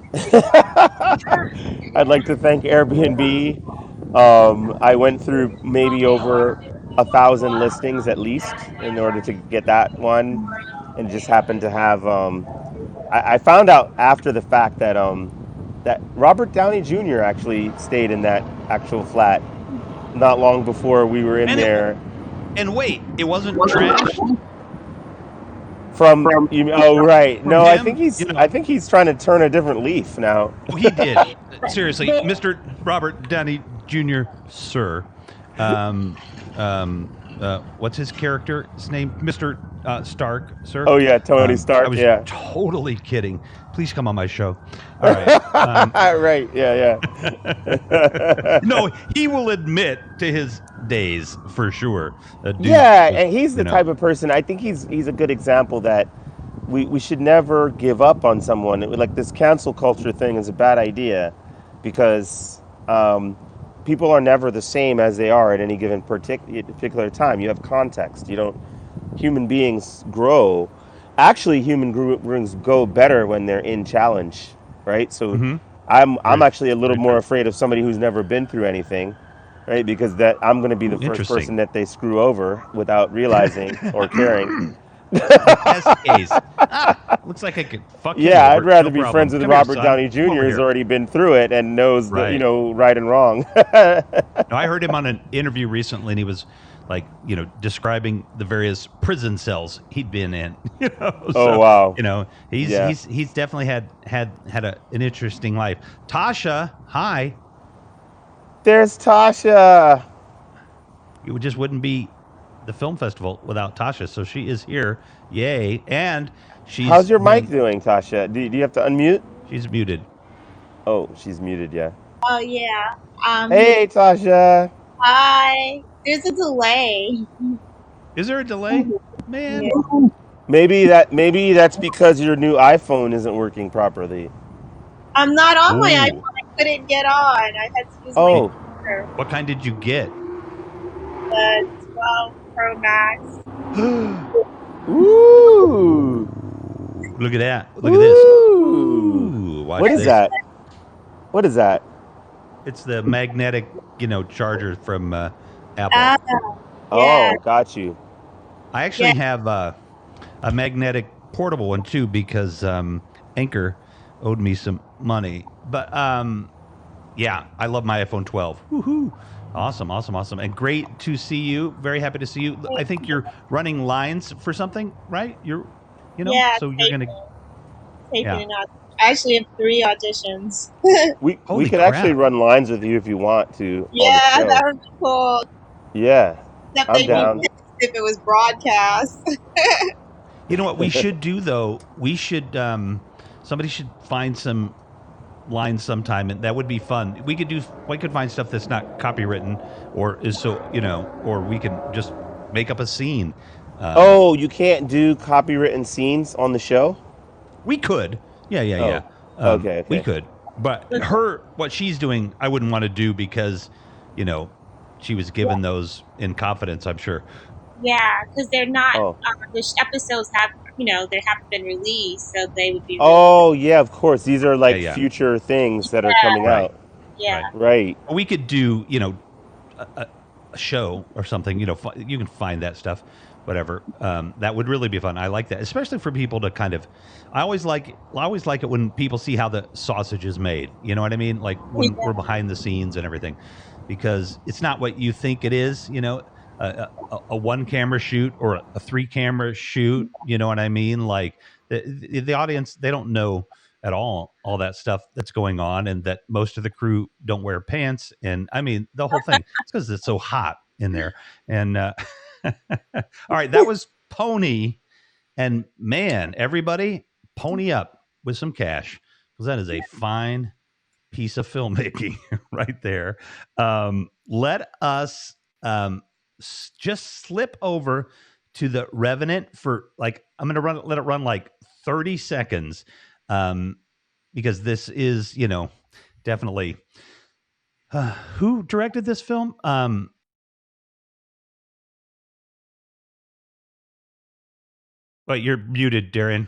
I'd like to thank Airbnb. I went through maybe over 1,000 listings at least in order to get that one, and just happened to have. I found out after the fact that that Robert Downey Jr. actually stayed in that actual flat not long before we were in there. And wait, it wasn't trashed? Oh right, no, him, I think he's trying to turn a different leaf now. Oh, he did. Seriously, Mr. Robert Downey Jr., sir. What's his character's name? Mr. Stark, sir. Oh yeah, Tony Stark. I was yeah. totally kidding. Please come on my show. All right. Right. Yeah. No, he will admit to his days for sure. And he's the type of person. I think he's a good example that we should never give up on someone. Like this cancel culture thing is a bad idea, because people are never the same as they are at any given particular time. You have context. You don't human beings grow. Actually, human beings go better when they're in challenge, right? So I'm actually a little more afraid of somebody who's never been through anything, right? Because that I'm going to be the first person that they screw over without realizing or caring. Test case. Looks like I could fuck you over. Yeah, I'd rather no be problem. friends with Come Robert here, Downey son. Jr. who's already been through it and knows the, you know, right and wrong. No, I heard him on an interview recently, and he was like, you know, describing the various prison cells he'd been in. You know, Oh, wow. You know, he's definitely had an interesting life. Tasha, hi. There's Tasha. It just wouldn't be the film festival without Tasha, so she is here. Yay! And she's. How's your mic doing, Tasha? Do you have to unmute? She's muted. Oh, she's muted. Yeah. Oh yeah. Hey, Tasha. Hi. There's a delay. Is there a delay, man? Yeah. Maybe that's because your new iPhone isn't working properly. I'm not on my Ooh. iPhone. I couldn't get on. I had to use my computer. What kind did you get? The 12 Pro Max. Ooh. Look at that. Look at this. Ooh. Watch What is this. that? What is that? It's the magnetic, you know, charger from Apple. Oh, got you. I actually have a magnetic portable one too because Anchor owed me some money. But yeah, I love my iPhone 12. Woohoo! Awesome, awesome, awesome, and great to see you. Very happy to see you. I think you're running lines for something, right? So you're gonna. Taping I actually have 3 auditions. We could actually run lines with you if you want to. Yeah, that would be cool. Yeah, Except I'm they'd down. be pissed if it was broadcast. You know what we should do though? We should somebody should find some lines sometime, and that would be fun. We could find stuff that's not copywritten or is or we can just make up a scene. Oh, you can't do copywritten scenes on the show? We could. Yeah. Okay. We could. But what she's doing, I wouldn't want to do because, you know, she was given those in confidence, I'm sure. Yeah, because they're not. The episodes they haven't been released, so they would be. Oh, yeah, of course. These are like future things that are coming out. Yeah. Right. We could do, you know, a show or something. You know, you can find that stuff, whatever. That would really be fun. I like that, especially for people to kind of. I always like it when people see how the sausage is made. You know what I mean? Like when we're behind the scenes and everything, because it's not what you think it is. You know, a 1 camera shoot or a 3 camera shoot. You know what I mean? Like the audience, they don't know at all that stuff that's going on, and that most of the crew don't wear pants, and I mean the whole thing. It's because it's so hot in there. And all right, that was Pony, and man, everybody pony up with some cash, because that is a fine piece of filmmaking right there. Let us just slip over to The Revenant for like, I'm gonna let it run like 30 seconds, because this is, you know, definitely who directed this film. Wait, you're muted, Darion.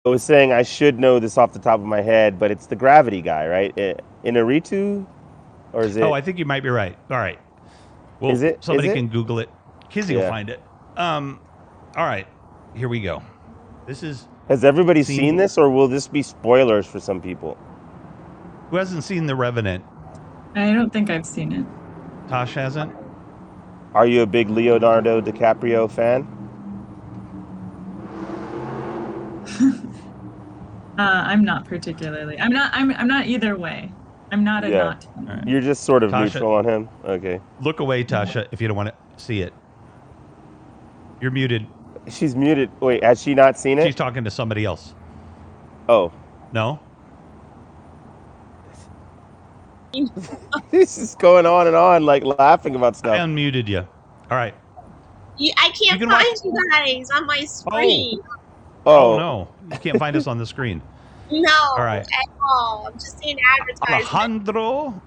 I was saying I should know this off the top of my head, but it's the Gravity guy, right? Inarritu? Or is it? Oh, I think you might be right. All right. Well, Is it? Somebody can Google it. Kizzy will find it. All right. Here we go. This is. Has everybody seen this, or will this be spoilers for some people? Who hasn't seen The Revenant? I don't think I've seen it. Tosh hasn't? Are you a big Leonardo DiCaprio fan? I'm not particularly. I'm not either way. I'm not a not. Right. You're just sort of Tasha, neutral on him? Okay. Look away, Tasha, if you don't want to see it. You're muted. She's muted. Wait, has she not seen it? She's talking to somebody else. Oh. No? This is going on and on, like laughing about stuff. I unmuted you. All right. I can't find you guys on my screen. Oh, no. You can't find us on the screen. No, all right. At all. I'm just seeing advertisements. Alejandro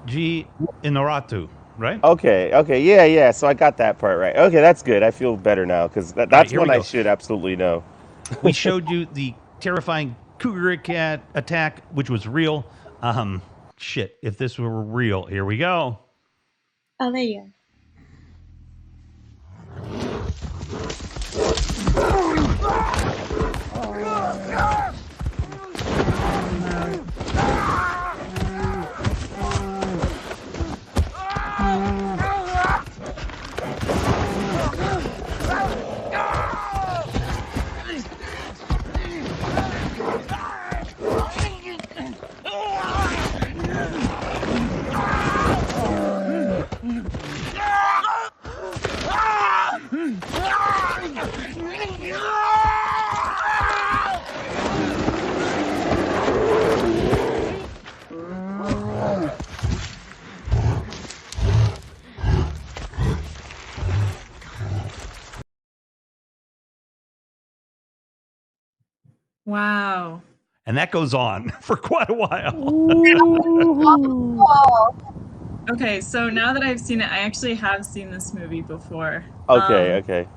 G. Inarritu. right? Okay, yeah. So I got that part right. Okay, that's good. I feel better now because All right, that's here one we I go. should absolutely know. We showed you the terrifying cougar cat attack, which was real. Shit, if this were real, here we go. Oh, there you Wow. And that goes on for quite a while. Okay, so now that I've seen it, I actually have seen this movie before. Okay.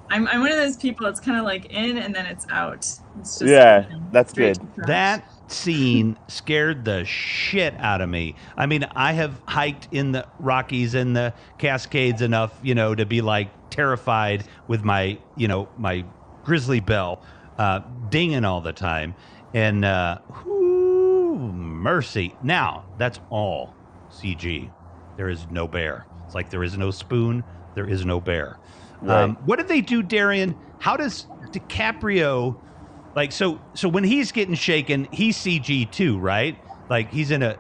I'm one of those people. It's kind of like in and then it's out. It's just That's straight good. to trash. That scene scared the shit out of me. I mean, I have hiked in the Rockies and the Cascades enough, to be like terrified with my, my grizzly bell dinging all the time. And mercy. Now, that's all CG. There is no bear. It's like there is no spoon. There is no bear. Right. What did they do, Darion? How does DiCaprio, like, so when he's getting shaken, he's CG too, right? Like he's in a.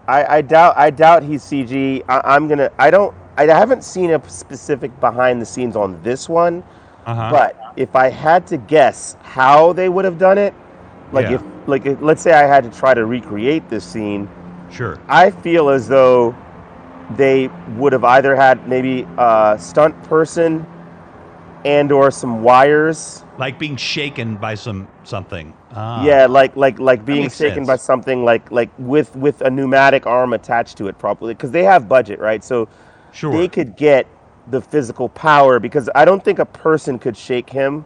I doubt he's CG. I haven't seen a specific behind the scenes on this one, but if I had to guess how they would have done it, if let's say I had to try to recreate this scene, sure, I feel as though they would have either had maybe a stunt person and or some wires, like being shaken by something. Yeah, like being shaken by something like with a pneumatic arm attached to it, probably because they have budget, right? So they could get the physical power, because I don't think a person could shake him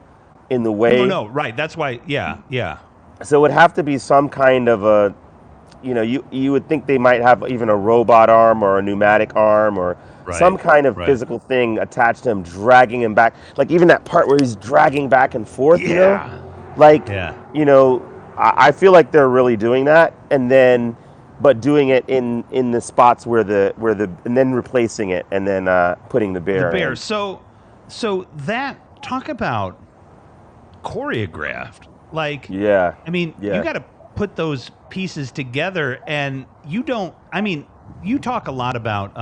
in the way. No, right. That's why. Yeah. So it would have to be some kind of a, you would think they might have even a robot arm or a pneumatic arm or some kind of physical thing attached to him, dragging him back. Like even that part where he's dragging back and forth, I feel like they're really doing that, but doing it in the spots where and then replacing it and then putting the bear. The bear. In. So that, talk about choreographed. Like, yeah. I mean, you got to put those pieces together, and you don't. I mean, you talk a lot about,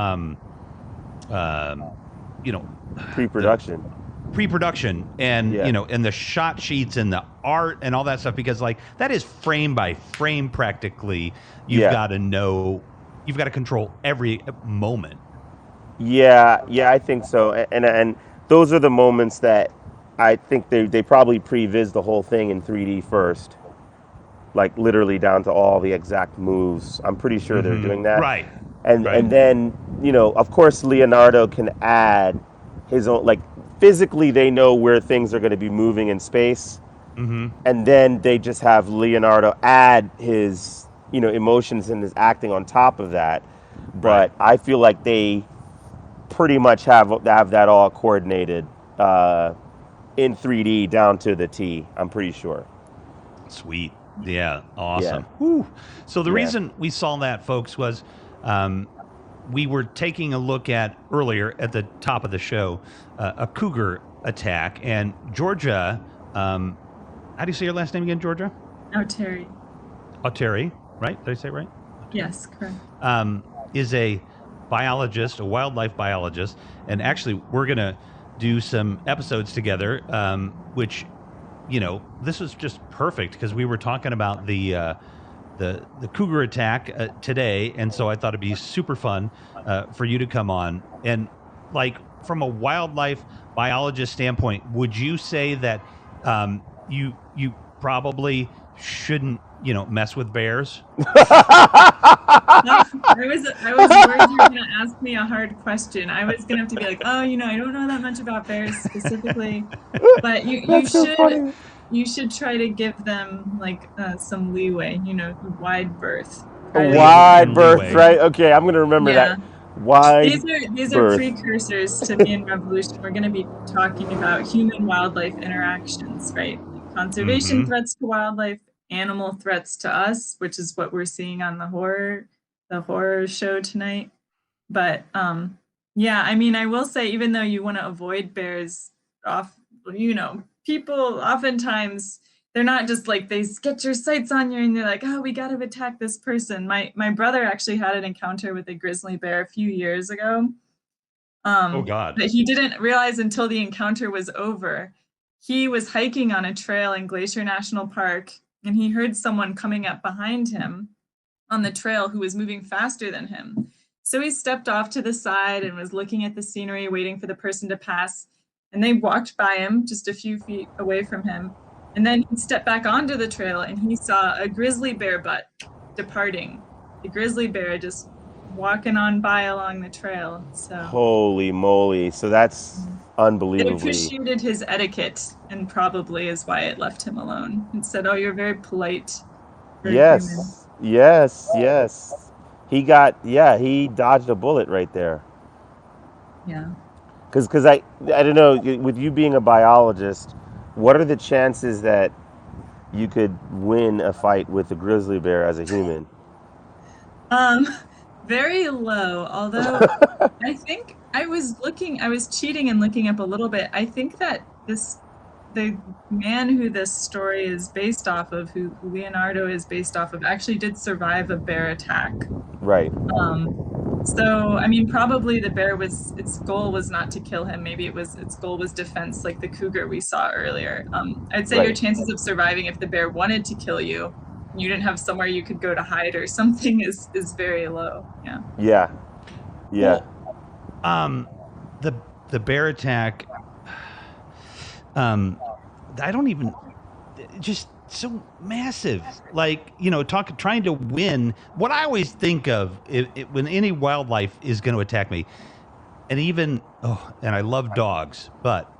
pre-production and and the shot sheets and the art and all that stuff, because like that is frame by frame practically. You've got to know, you've got to control every moment. Yeah, I think so. And those are the moments that I think they probably previs the whole thing in 3D first, like literally down to all the exact moves. I'm pretty sure they're doing that. Right. And then, of course, Leonardo can add his own, like physically they know where things are going to be moving in space. And then they just have Leonardo add his, emotions and his acting on top of that. But I feel like they pretty much have that all coordinated in 3D down to the T, I'm pretty sure. Sweet. Yeah. Awesome. Yeah. Whew. So the reason we saw that, folks, was we were taking a look at earlier at the top of the show, a cougar attack, and Georgia, how do you say your last name again, Georgia? Terry. Terry, right? Did I say it right? Yes, correct. Is a biologist, a wildlife biologist, and actually we're going to do some episodes together, which, this was just perfect because we were talking about the cougar attack today, and so I thought it'd be super fun for you to come on. And like from a wildlife biologist standpoint, would you say that you probably shouldn't, mess with bears. I was worried you were going to ask me a hard question. I was going to have to be like, oh, I don't know that much about bears specifically, but you should try to give them like some leeway, wide berth. A wide berth, right? Okay, I'm going to remember that. Wide These are precursors to me in Revolution. We're going to be talking about human-wildlife interactions, right? Conservation threats to wildlife, animal threats to us, which is what we're seeing on the horror show tonight. But I will say, even though you want to avoid bears, people oftentimes, they're not just like, they get your sights on you and they're like, oh, we got to attack this person. My brother actually had an encounter with a grizzly bear a few years ago. Oh God. But he didn't realize until the encounter was over. He was hiking on a trail in Glacier National Park, and he heard someone coming up behind him on the trail who was moving faster than him. So he stepped off to the side and was looking at the scenery, waiting for the person to pass. And they walked by him just a few feet away from him. And then he stepped back onto the trail and he saw a grizzly bear butt departing. The grizzly bear just walking on by along the trail. So holy moly. So that's unbelievably. They appreciated his etiquette and probably is why it left him alone. It said, oh, you're very polite. Yes. Human. Yes. He dodged a bullet right there. Yeah. Because I don't know, with you being a biologist, what are the chances that you could win a fight with a grizzly bear as a human? Very low, although I think I was cheating and looking up a little bit. I think that the man who this story is based off of, who Leonardo is based off of, actually did survive a bear attack. Right. So, probably the bear its goal was not to kill him. Maybe its goal was defense, like the cougar we saw earlier. I'd say your chances of surviving if the bear wanted to kill you, you didn't have somewhere you could go to hide or something, is very low. Yeah. Well, the bear attack, I don't even, just so massive, like, trying to win. What I always think of when any wildlife is going to attack me, and even, and I love dogs, but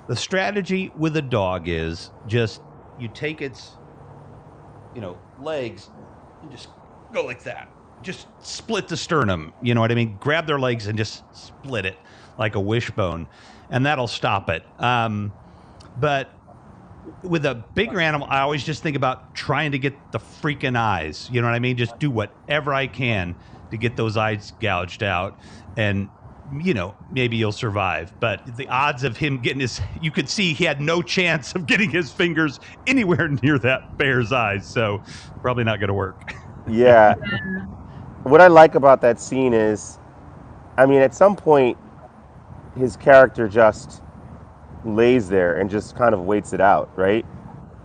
the strategy with a dog is just, you take its, legs and just go like that. Just split the sternum, you know what I mean? Grab their legs and just split it like a wishbone, and that'll stop it. But with a bigger animal, I always just think about trying to get the freaking eyes. You know what I mean? Just do whatever I can to get those eyes gouged out, and maybe you'll survive. But the odds of him getting you could see he had no chance of getting his fingers anywhere near that bear's eyes. So probably not going to work. Yeah. What I like about that scene is, at some point, his character just lays there and just kind of waits it out, right?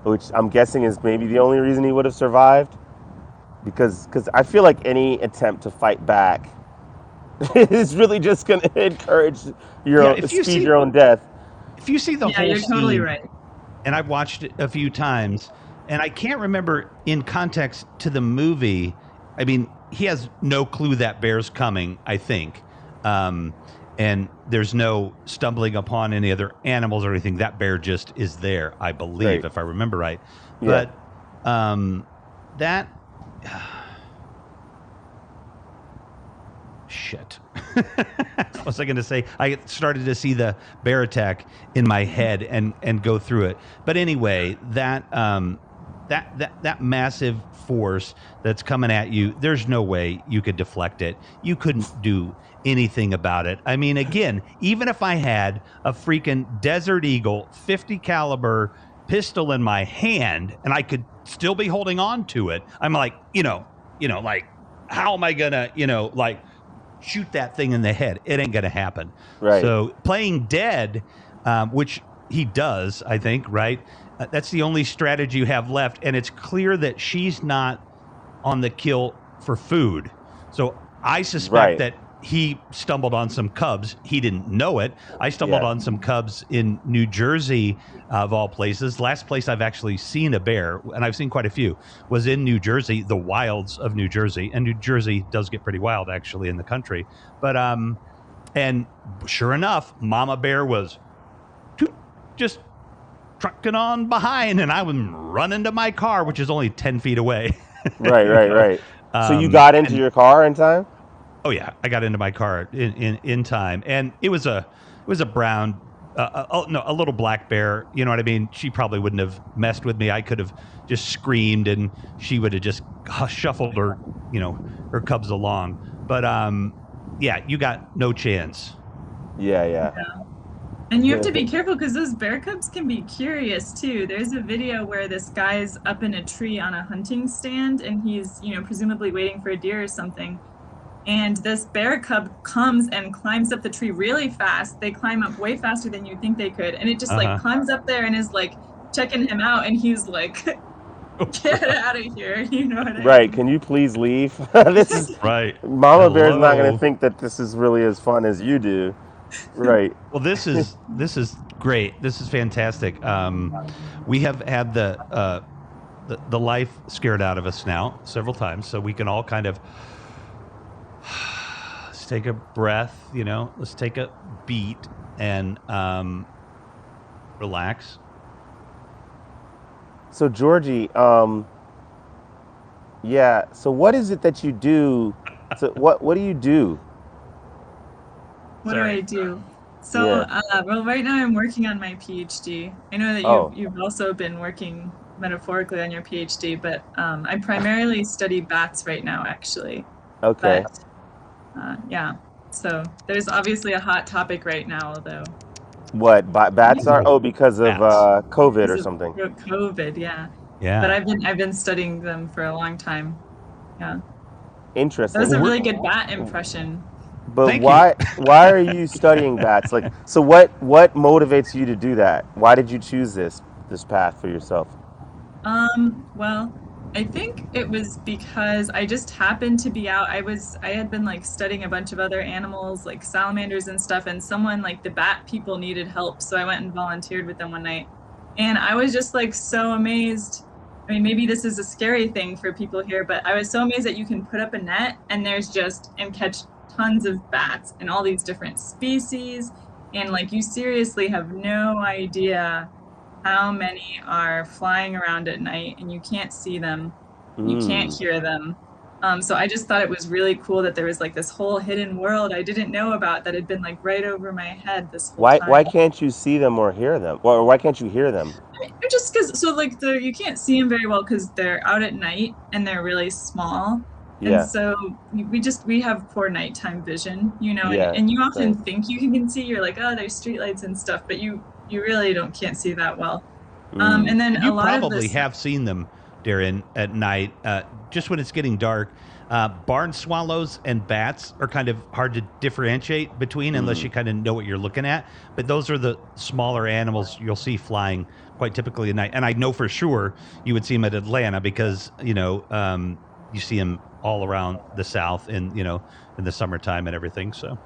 Which I'm guessing is maybe the only reason he would have survived, because I feel like any attempt to fight back is really just going to encourage your own death. If you see the whole you're scene, totally right. And I've watched it a few times, and I can't remember in context to the movie. He has no clue that bear's coming, I think. And there's no stumbling upon any other animals or anything. That bear just is there, I believe, if I remember right. Yeah. But that... shit. What was I going to say? I started to see the bear attack in my head and go through it. But anyway, that massive force that's coming at you, there's no way you could deflect it. You couldn't do anything about it. Again, even if I had a freaking Desert Eagle 50 caliber pistol in my hand and I could still be holding on to it, I'm like, like, how am I gonna, shoot that thing in the head? It ain't gonna happen. Right. So playing dead, which he does, I think, right? That's the only strategy you have left, and it's clear that she's not on the kill for food. So I suspect that he stumbled on some cubs. He didn't know it. I stumbled on some cubs in New Jersey, of all places. Last place I've actually seen a bear, and I've seen quite a few, was in New Jersey, the wilds of New Jersey. And New Jersey does get pretty wild, actually, in the country. But, and sure enough, Mama Bear was just trucking on behind, and I was running to my car, which is only 10 feet away. Right. So you got into your car in time? Oh yeah, I got into my car in time, and it was a brown, a little black bear. You know what I mean? She probably wouldn't have messed with me. I could have just screamed, and she would have just shuffled her, her cubs along. But yeah, you got no chance. Yeah. And you have to be careful because those bear cubs can be curious too. There's a video where this guy's up in a tree on a hunting stand, and he's, presumably waiting for a deer or something. And this bear cub comes and climbs up the tree really fast. They climb up way faster than you'd think they could. And it just climbs up there and is like checking him out. And he's like, get out of here. You know what I mean? Right. Can you please leave? This is right. Mama Bear's not going to think that this is really as fun as you do. Right. Well, this is great. This is fantastic. We have had the life scared out of us now several times, so we can all kind of let's take a breath. Let's take a beat and relax. So Georgie, yeah. So what is it that you do? So what do you do? What do I do? So, well, right now I'm working on my PhD. I know that you've also been working metaphorically on your PhD, but I primarily study bats right now, actually. Okay. But, yeah. So there's obviously a hot topic right now, though. What bats are? Oh, because of COVID or something. COVID, yeah. Yeah. But I've been studying them for a long time. Yeah. Interesting. That was a really good bat impression. But why are you studying bats? Like, so what motivates you to do that? Why did you choose this path for yourself? Well, I think it was because I just happened to be out. I had been like studying a bunch of other animals, like salamanders and stuff, and someone like the bat people needed help, so I went and volunteered with them one night. And I was just like so amazed. I mean, maybe this is a scary thing for people here, but I was so amazed that you can put up a net and catch tons of bats and all these different species, and like you seriously have no idea how many are flying around at night, and you can't see them, you can't hear them. So I just thought it was really cool that there was like this whole hidden world I didn't know about that had been like right over my head this whole time. Why can't you see them or hear them? Or why can't you hear them? Just because, so like you can't see them very well because they're out at night and they're really small. Yeah. And so we have poor nighttime vision, Yeah, and you often think you can see, you're like, oh, there's streetlights and stuff, but you really can't see that well. And then you a lot probably of this, have seen them, Darion, at night, just when it's getting dark. Barn swallows and bats are kind of hard to differentiate between unless you kind of know what you're looking at. But those are the smaller animals you'll see flying quite typically at night. And I know for sure you would see them at Atlanta because, you see them all around the South in the summertime and everything. So.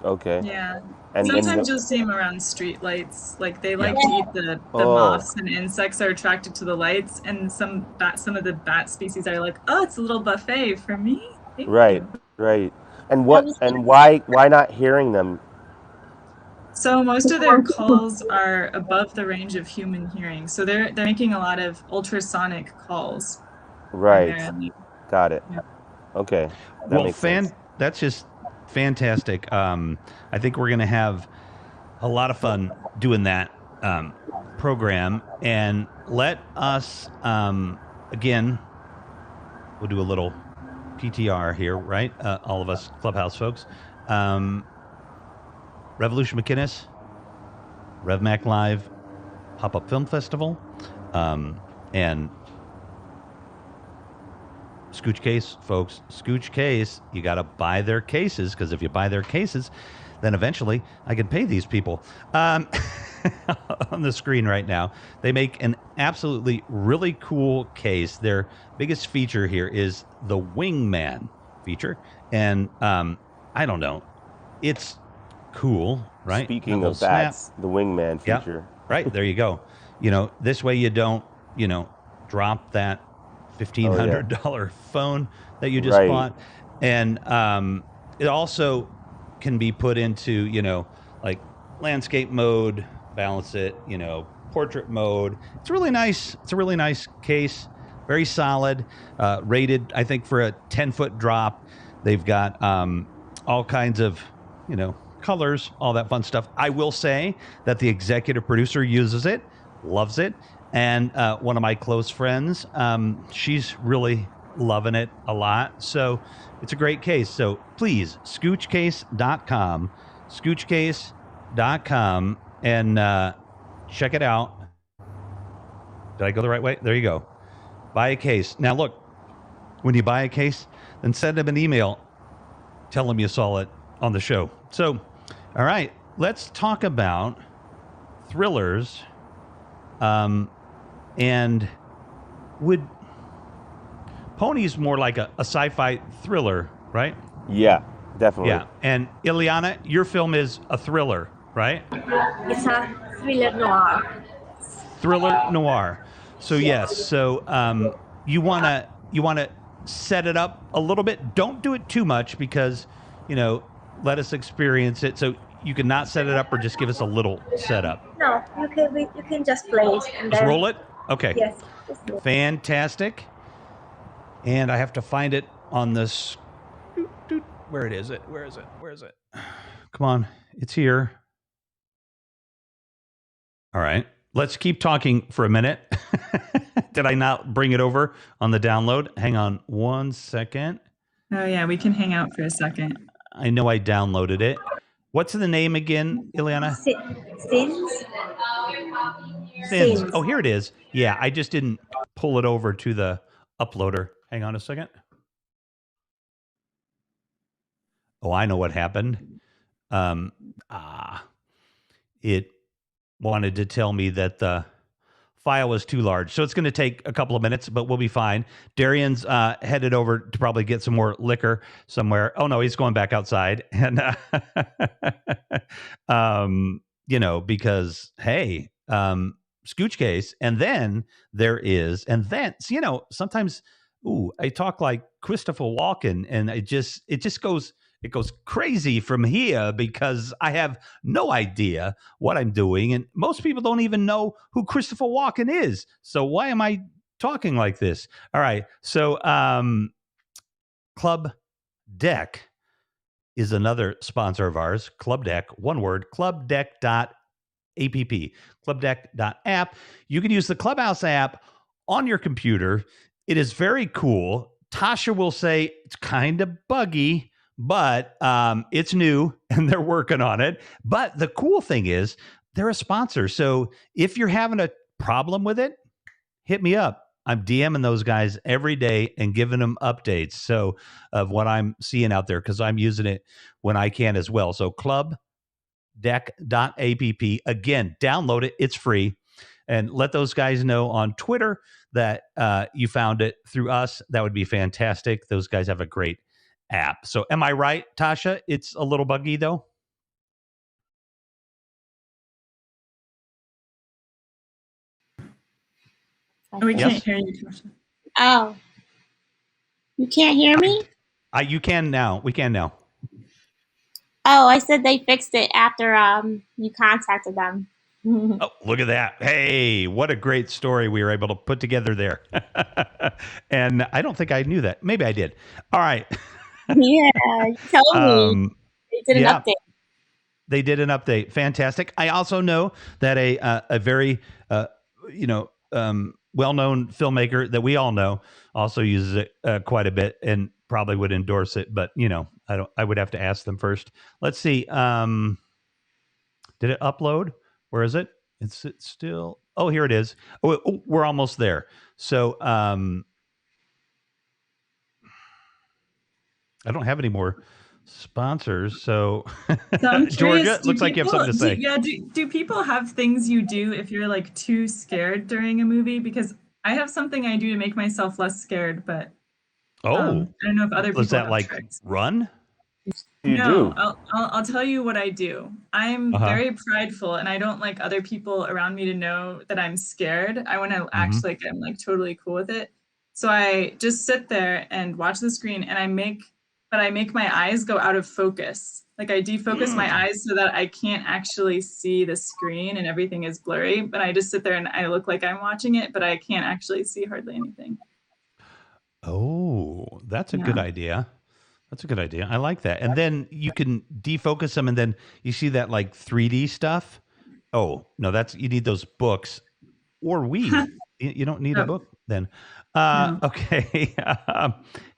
Okay. Yeah. And sometimes you'll see them around street lights. Like they like to eat the moths, and insects are attracted to the lights. And some of the bat species are like, oh, it's a little buffet for me. Thank you. Right. And why not hearing them? So most of their calls are above the range of human hearing. So they're making a lot of ultrasonic calls. Right. Primarily. Got it. Yeah. Okay. That makes sense. That's just fantastic. I think we're going to have a lot of fun doing that program. And let us, again, we'll do a little PTR here, right? All of us Clubhouse folks. Revolution McInnes, RevMac Live, Pop-Up Film Festival, and Scooch Case, folks. Scooch Case, you got to buy their cases, because if you buy their cases, then eventually I can pay these people. On the screen right now, they make an absolutely really cool case. Their biggest feature here is the Wingman feature. And I don't know, it's cool, right? Speaking That of bats, the wingman feature. Yeah, right. There you go. This way you don't, drop that $1,500 phone that you just bought. And it also can be put into, like landscape mode, balance it, portrait mode. It's really nice. It's a really nice case. Very solid, rated, I think, for a 10-foot drop. They've got all kinds of, colors, all that fun stuff. I will say that the executive producer uses it, loves it. And one of my close friends, she's really loving it a lot. So it's a great case. So please, scoochcase.com, scoochcase.com, and check it out. Did I go the right way? There you go. Buy a case. Now, look, when you buy a case, then send them an email. Tell them you saw it on the show. So, all right, let's talk about thrillers. And would Pony's more like a sci-fi thriller, right? Yeah, definitely. Yeah. And Ileana, your film is a thriller, right? It's a thriller noir. Thriller noir. So yes. So you wanna set it up a little bit. Don't do it too much because let us experience it. So you can not set it up or just give us a little setup. No, you can just play it and just then roll it. Okay. Yes. Fantastic. And I have to find it on this. Where is it? Where is it? Where is it? Come on. It's here. All right. Let's keep talking for a minute. Did I not bring it over on the download? Hang on 1 second. Oh, yeah. We can hang out for a second. I know I downloaded it. What's the name again, Ileana? Sins. Oh, here it is. Yeah, I just didn't pull it over to the uploader. Hang on a second. Oh, I know what happened. It wanted to tell me that the file was too large. So it's going to take a couple of minutes, but we'll be fine. Darion's headed over to probably get some more liquor somewhere. Oh, no, he's going back outside. And, because, hey, Scooch Case. And then sometimes, I talk like Christopher Walken, and it just goes crazy from here because I have no idea what I'm doing. And most people don't even know who Christopher Walken is. So why am I talking like this? All right. So Club Deck is another sponsor of ours. Club Deck, one word, clubdeck.app. Clubdeck.app. You can use the Clubhouse app on your computer. It is very cool. Tasha will say it's kind of buggy, but it's new and they're working on it. But the cool thing is they're a sponsor. So if you're having a problem with it, hit me up. I'm DMing those guys every day and giving them updates of what I'm seeing out there because I'm using it when I can as well. So clubdeck.app. Again, download it. It's free. And let those guys know on Twitter that you found it through us. That would be fantastic. Those guys have a great app. So am I right, Tasha? It's a little buggy, though? We can't hear you, Tasha. Oh. You can't hear me? You can now. We can now. Oh, I said they fixed it after you contacted them. Oh, look at that. Hey, what a great story we were able to put together there. And I don't think I knew that. Maybe I did. All right. Yeah, you told me. They did an update. They did an update. Fantastic. I also know that a very, well-known filmmaker that we all know also uses it quite a bit and probably would endorse it. But, I would have to ask them first. Let's see. Did it upload? Where is it? It's still. Oh, here it is. Oh, we're almost there. So I don't have any more sponsors. So I'm Georgia, curious, looks like you have something to say. Do people have things you do if you're like too scared during a movie? Because I have something I do to make myself less scared, but I don't know if other people is that have like tricks. Run? You No, do. I'll tell you what I do. I'm Uh-huh. very prideful, and I don't like other people around me to know that I'm scared. I want to act Mm-hmm. like I'm like totally cool with it. So I just sit there and watch the screen, and I make my eyes go out of focus. Like I defocus my eyes so that I can't actually see the screen and everything is blurry. But I just sit there and I look like I'm watching it, but I can't actually see hardly anything. Oh, that's a good Yeah. idea. That's a good idea. I like that. And then you can defocus them, and then you see that like 3D stuff. Oh no, you need those books or weed. You don't need a Oh, book then. no. Okay.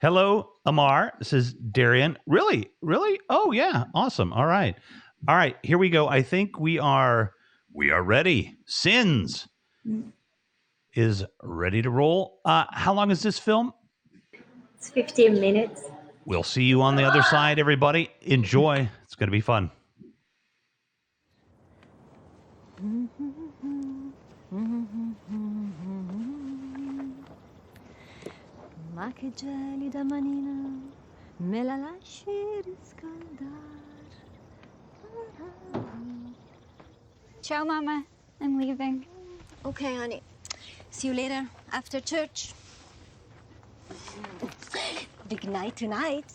Hello, Amar. This is Darion. Really? Really? Oh yeah. Awesome. All right. All right. Here we go. I think we are ready. Sins is ready to roll. How long is this film? It's 15 minutes. We'll see you on the other side, everybody. Enjoy. It's going to be fun. Ma che gelida manina, me la lasci riscaldar. Ciao, Mama. I'm leaving. Okay, honey. See you later after church. Big night tonight.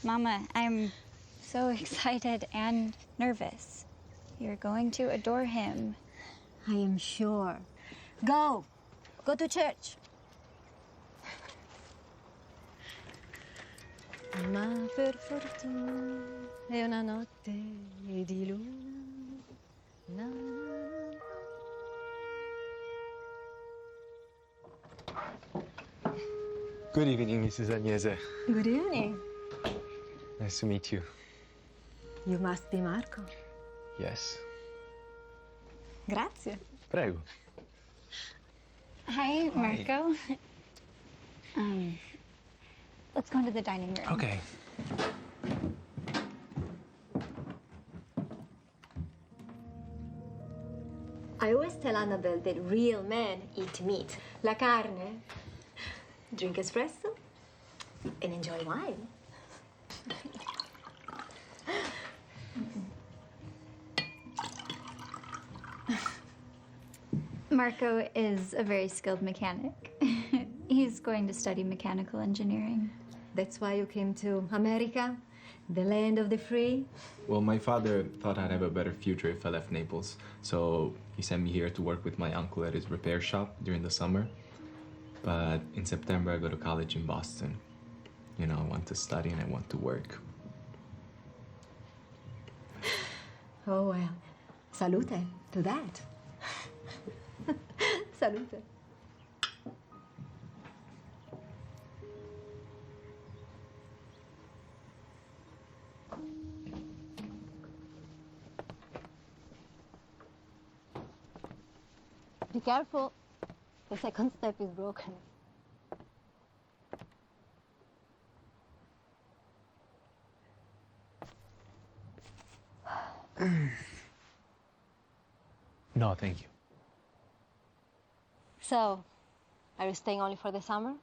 Mama, I'm so excited and nervous. You're going to adore him. I am sure. Go to church. Ma per fortuna è una notte di luna. Na, Good evening, Mrs. Agnese. Good evening. Nice to meet you. You must be Marco. Yes. Grazie. Prego. Hi, Marco. Let's go into the dining room. Okay. I always tell Annabelle that real men eat meat. La carne, drink espresso, and enjoy wine. Marco is a very skilled mechanic. He's going to study mechanical engineering. That's why you came to America, the land of the free? Well, my father thought I'd have a better future if I left Naples, so he sent me here to work with my uncle at his repair shop during the summer. But in September, I go to college in Boston. You know, I want to study and I want to work. Oh, well, salute to that. Salute. Be careful. The second step is broken. No, thank you. So, are you staying only for the summer?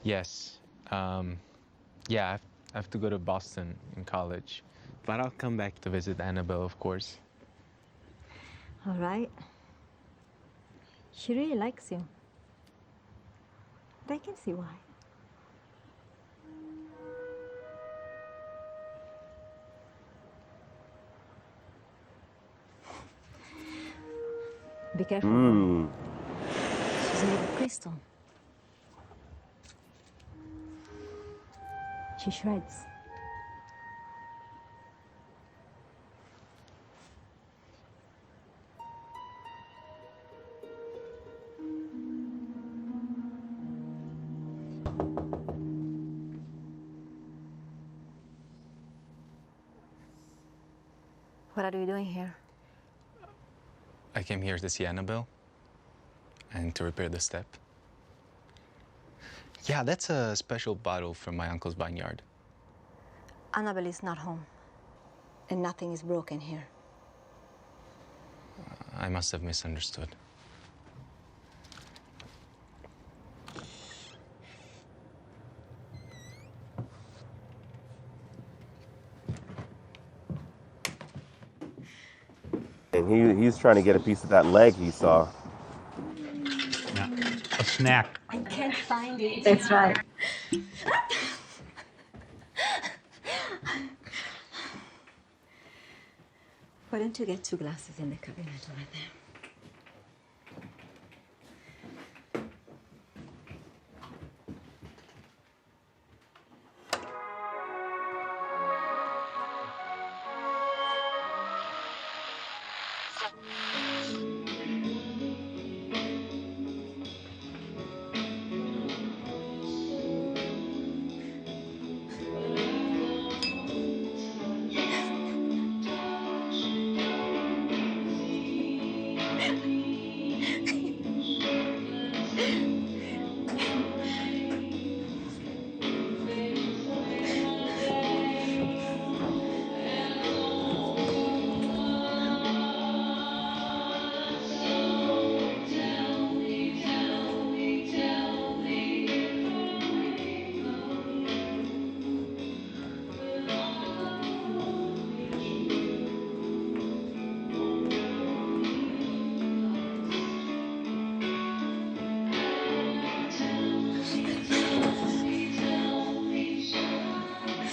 Yes. Yeah, I have to go to Boston in college. But I'll come back to visit Annabelle, of course. All right. She really likes you. But I can see why. Be careful. She's made of crystal. She shreds. What are you doing here? I came here to see Annabelle and to repair the step. Yeah, that's a special bottle from my uncle's vineyard. Annabelle is not home, and nothing is broken here. I must have misunderstood. and he's trying to get a piece of that leg he saw. Yeah. A snack. I can't find it. That's right. Why don't you get 2 glasses in the cabinet over there?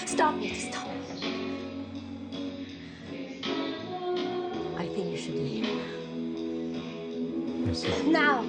Stop it, stop it. I think you should leave. Merci. Now!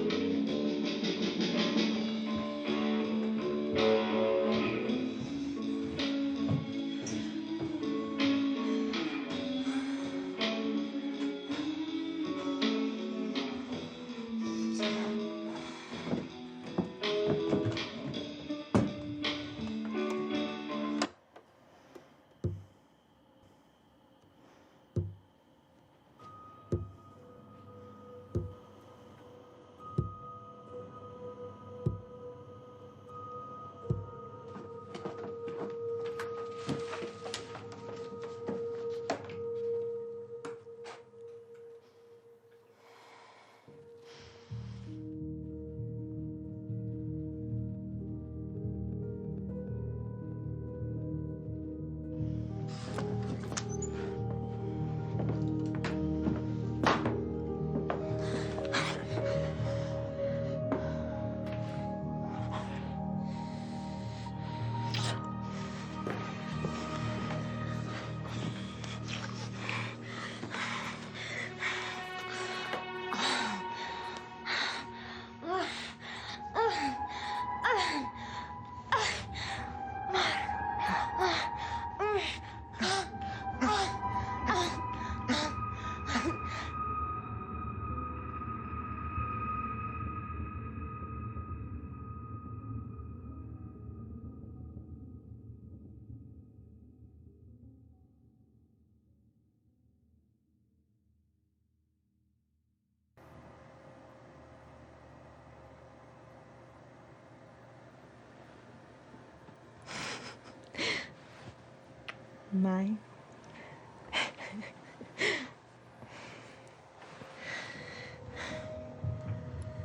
Mine.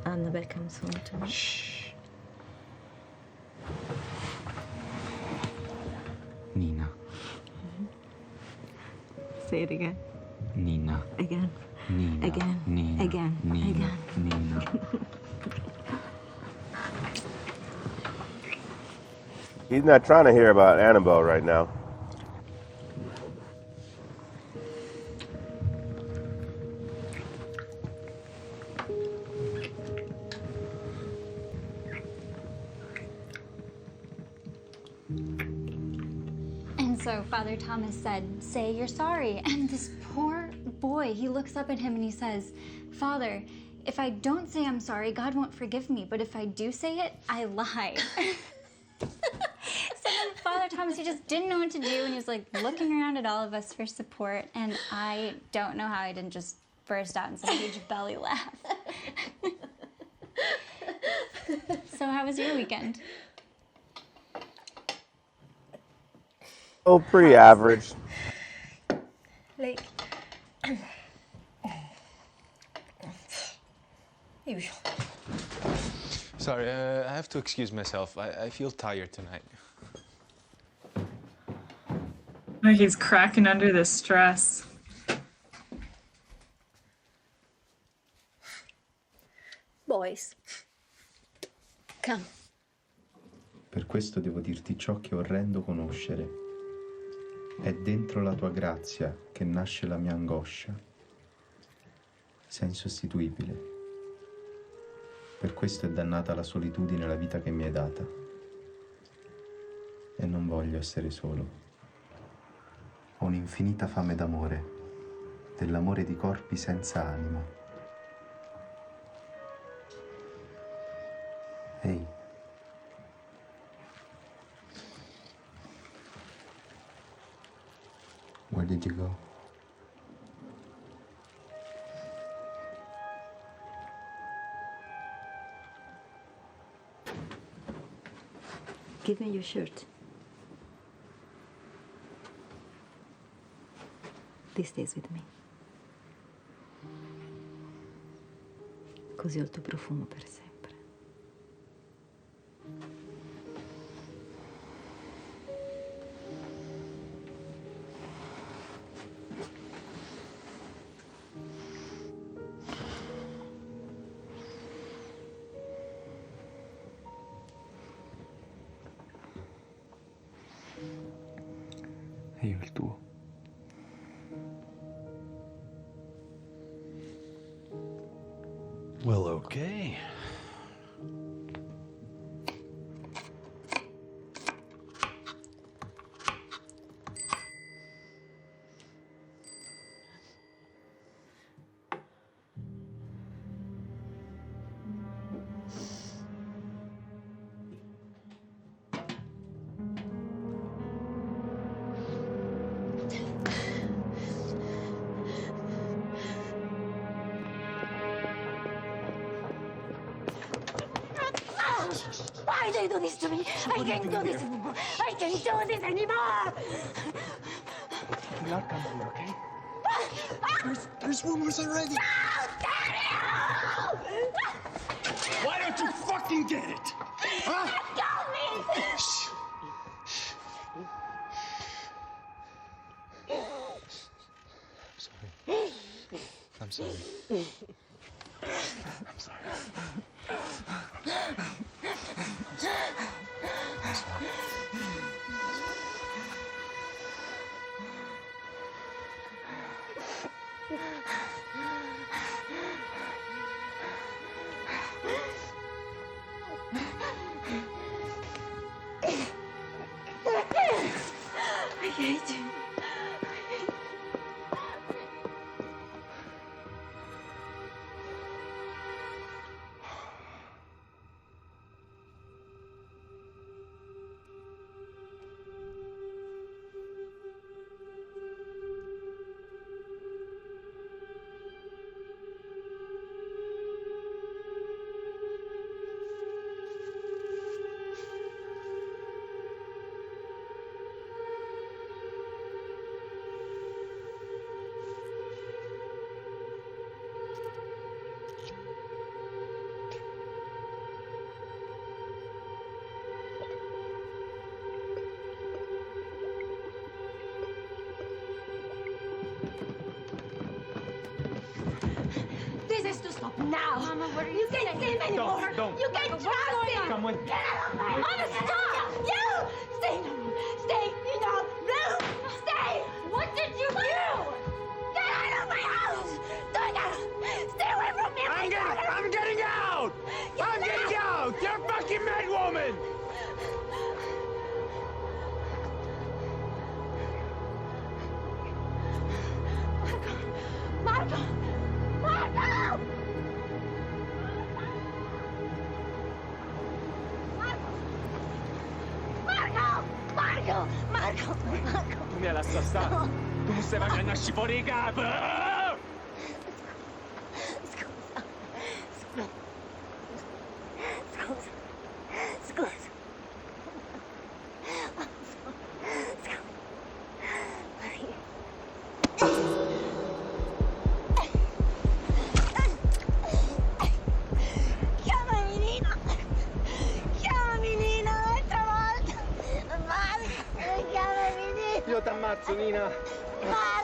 Annabelle comes home to me. Shh. Nina. Say it again. Nina. Again. Nina. Again. Nina. Again. Nina. Again. Nina. He's not trying to hear about Annabelle right now. And so Father Thomas said, say you're sorry. And this poor boy, he looks up at him and he says, Father, if I don't say I'm sorry, God won't forgive me. But if I do say it, I lie. So then Father Thomas, he just didn't know what to do. And he was like looking around at all of us for support. And I don't know how I didn't just burst out in some huge belly laugh. So how was your weekend? Oh, pretty average. Like, usual. Sorry, I have to excuse myself. I feel tired tonight. Like he's cracking under the stress. Boys. Come. Per questo devo dirti ciò che è orrendo conoscere. È dentro la tua grazia che nasce la mia angoscia. Sei insostituibile. Per questo è dannata la solitudine la vita che mi hai data. E non voglio essere solo. Ho un'infinita fame d'amore, dell'amore di corpi senza anima. Ehi. Where did you go? Give me your shirt. This stays with me. Così ho il tuo profumo per sempre. E io il tuo. Well, okay. Why do you do this to me? I can't do this anymore. I can't do this anymore. We're not coming, okay? There's rumors already. No, Darion! Why don't you fucking get it? Huh? Let go of me! I'm sorry. I'm sorry. I hate you. This is to stop now. Mama, what are You can't see him anymore. Don't. You can't trust him. Come with. Get out of my room. Mama, stop. You stay in the room. Stay in the room. Stay. What did you do? Get out of my house. Don't out. Stay away from me. I'm getting out. I'm getting out. You're a fucking mad woman. Marco. Marco. Marco. Marco. Tu mi hai lasciato. Tu mi stai facendo nascere fuori di capo. Scusa. Chiamami Nina un'altra volta. Marco, chiamami Nina. Io ti ammazzo, Nina. Marco.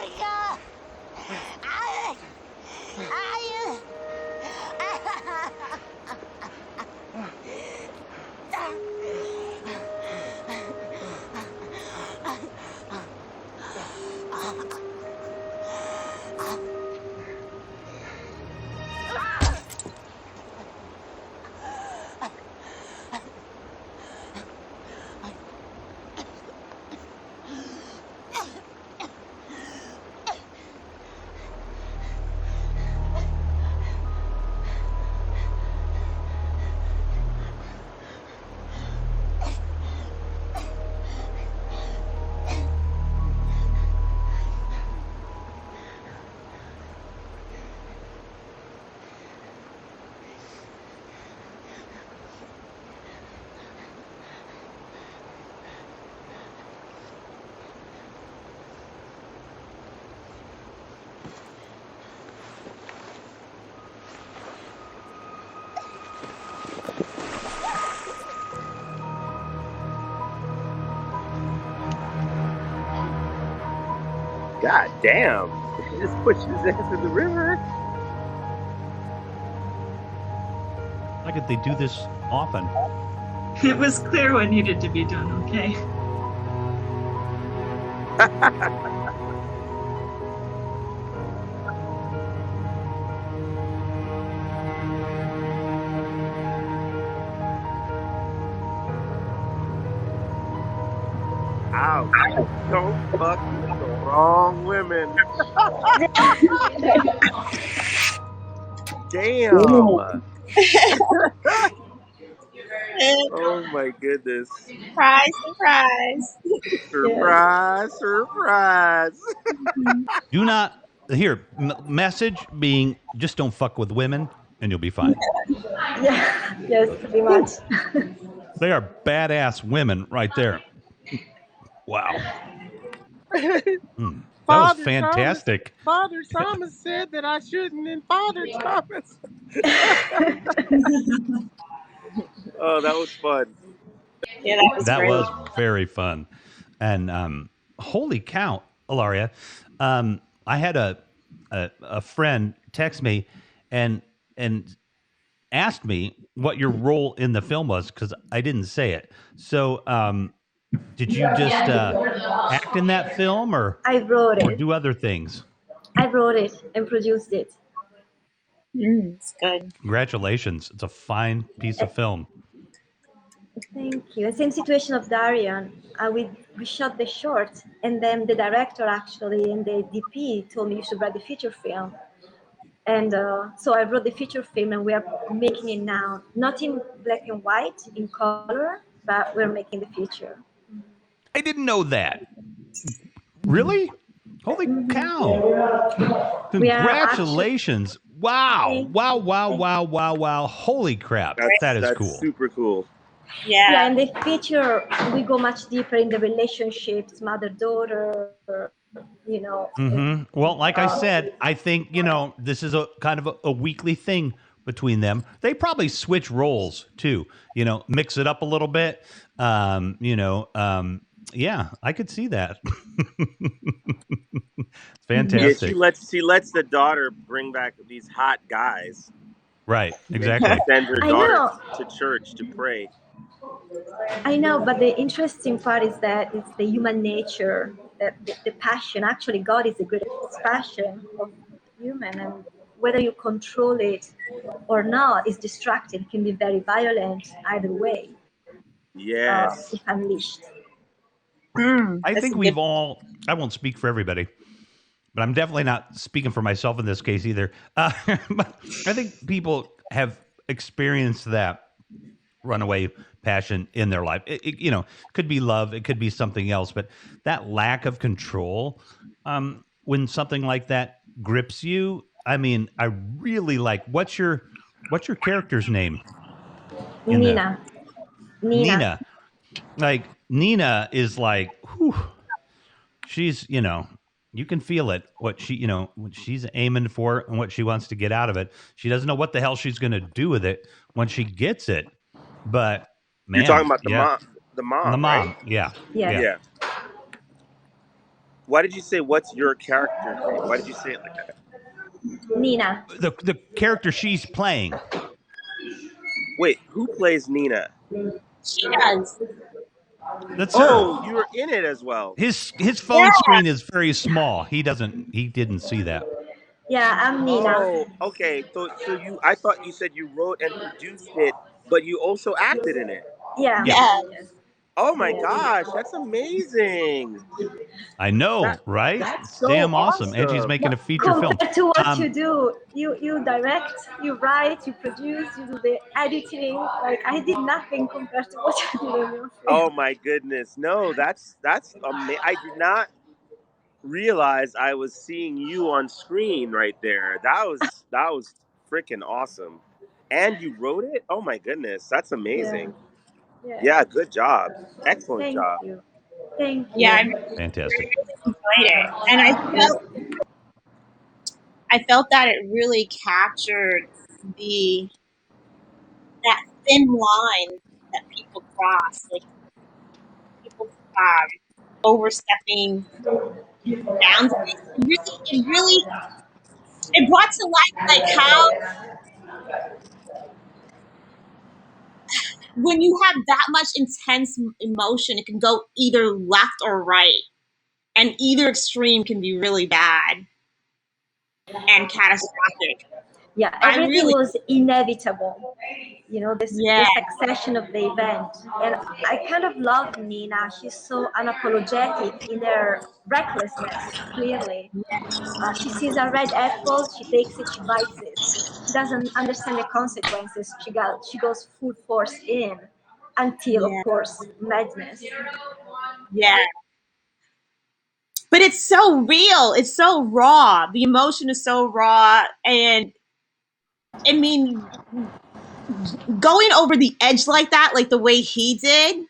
God damn. He just pushed his ass in the river. Why could they do this often? It was clear what needed to be done, okay? Ouch. Don't fuck with the wrong women. Damn. Oh my goodness. Surprise, surprise. Surprise, surprise. Do not message being just don't fuck with women and you'll be fine. Yeah, yes, pretty much. They are badass women right there. Wow. That was fantastic. Father Thomas said that I shouldn't, and Father Thomas. Oh, that was fun. Yeah, that was That great. was very fun. And holy cow, Ilaria. I had a friend text me and asked me what your role in the film was because I didn't say it. So did you just act in that film or I wrote or it. do other things? I wrote it and produced it. It's good. Congratulations. It's a fine piece of film. Thank you. Same situation of Darion. We shot the short, and then the director actually and the DP told me you should write the feature film. And so I wrote the feature film, and we are making it now, not in black and white, in color, but we're making the feature. I didn't know that. Really? Holy cow. Congratulations. Wow. Wow, wow, wow, wow, wow. Holy crap. That is cool. Super cool. Yeah, in the feature, we go much deeper in the relationships, mother-daughter, you know. Well, like I said, I think, this is a kind of a weekly thing between them. They probably switch roles too, mix it up a little bit. Yeah, I could see that. It's fantastic. Yeah, she lets the daughter bring back these hot guys. Right, exactly. Send her daughter to church to pray. I know, but the interesting part is that it's the human nature, that the passion. Actually, God is the greatest passion of human, and whether you control it or not is destructive. It can be very violent either way. Yes. If unleashed. I think we've all, I won't speak for everybody, but I'm definitely not speaking for myself in this case either. But I think people have experienced that runaway passion in their life. It could be love, it could be something else, but that lack of control, when something like that grips you, I mean, I really like. What's your character's name? Nina. Nina. Like Nina is like, whew, she's, you can feel it, what she's aiming for and what she wants to get out of it. She doesn't know what the hell she's going to do with it when she gets it. But man, you're talking about the mom, right? Yeah. Why did you say what's your character's name? Why did you say it like that? Nina. The character she's playing. Wait, who plays Nina? She does. That's her. Oh, you were in it as well. His phone screen is very small. He didn't see that. Yeah, I'm Nina. Oh, okay. So I thought you said you wrote and produced it, but you also acted in it. Yeah. Oh my gosh, that's amazing. I know, right? That's so damn awesome. Angie's making a feature film. Compared to what you do, you direct, you write, you produce, you do the editing. Like I did nothing compared to what you did in your film. Oh my goodness. No, that's amazing. I did not realize I was seeing you on screen right there. That was freaking awesome. And you wrote it? Oh my goodness, that's amazing. Yeah, good job. Excellent job. Thank you. Yeah, fantastic. I enjoyed it, and I felt that it really captured that thin line that people cross, like people overstepping boundaries. It brought to light like how when you have that much intense emotion, it can go either left or right, and either extreme can be really bad and catastrophic. Yeah, everything was inevitable. You know, the succession of the event. And I kind of love Nina. She's so unapologetic in her recklessness, clearly. She sees a red apple, she takes it, she bites it. She doesn't understand the consequences. She goes full force in until, of course, madness. Yeah. But it's so real. It's so raw. The emotion is so raw. And I mean, going over the edge like that, like the way he did,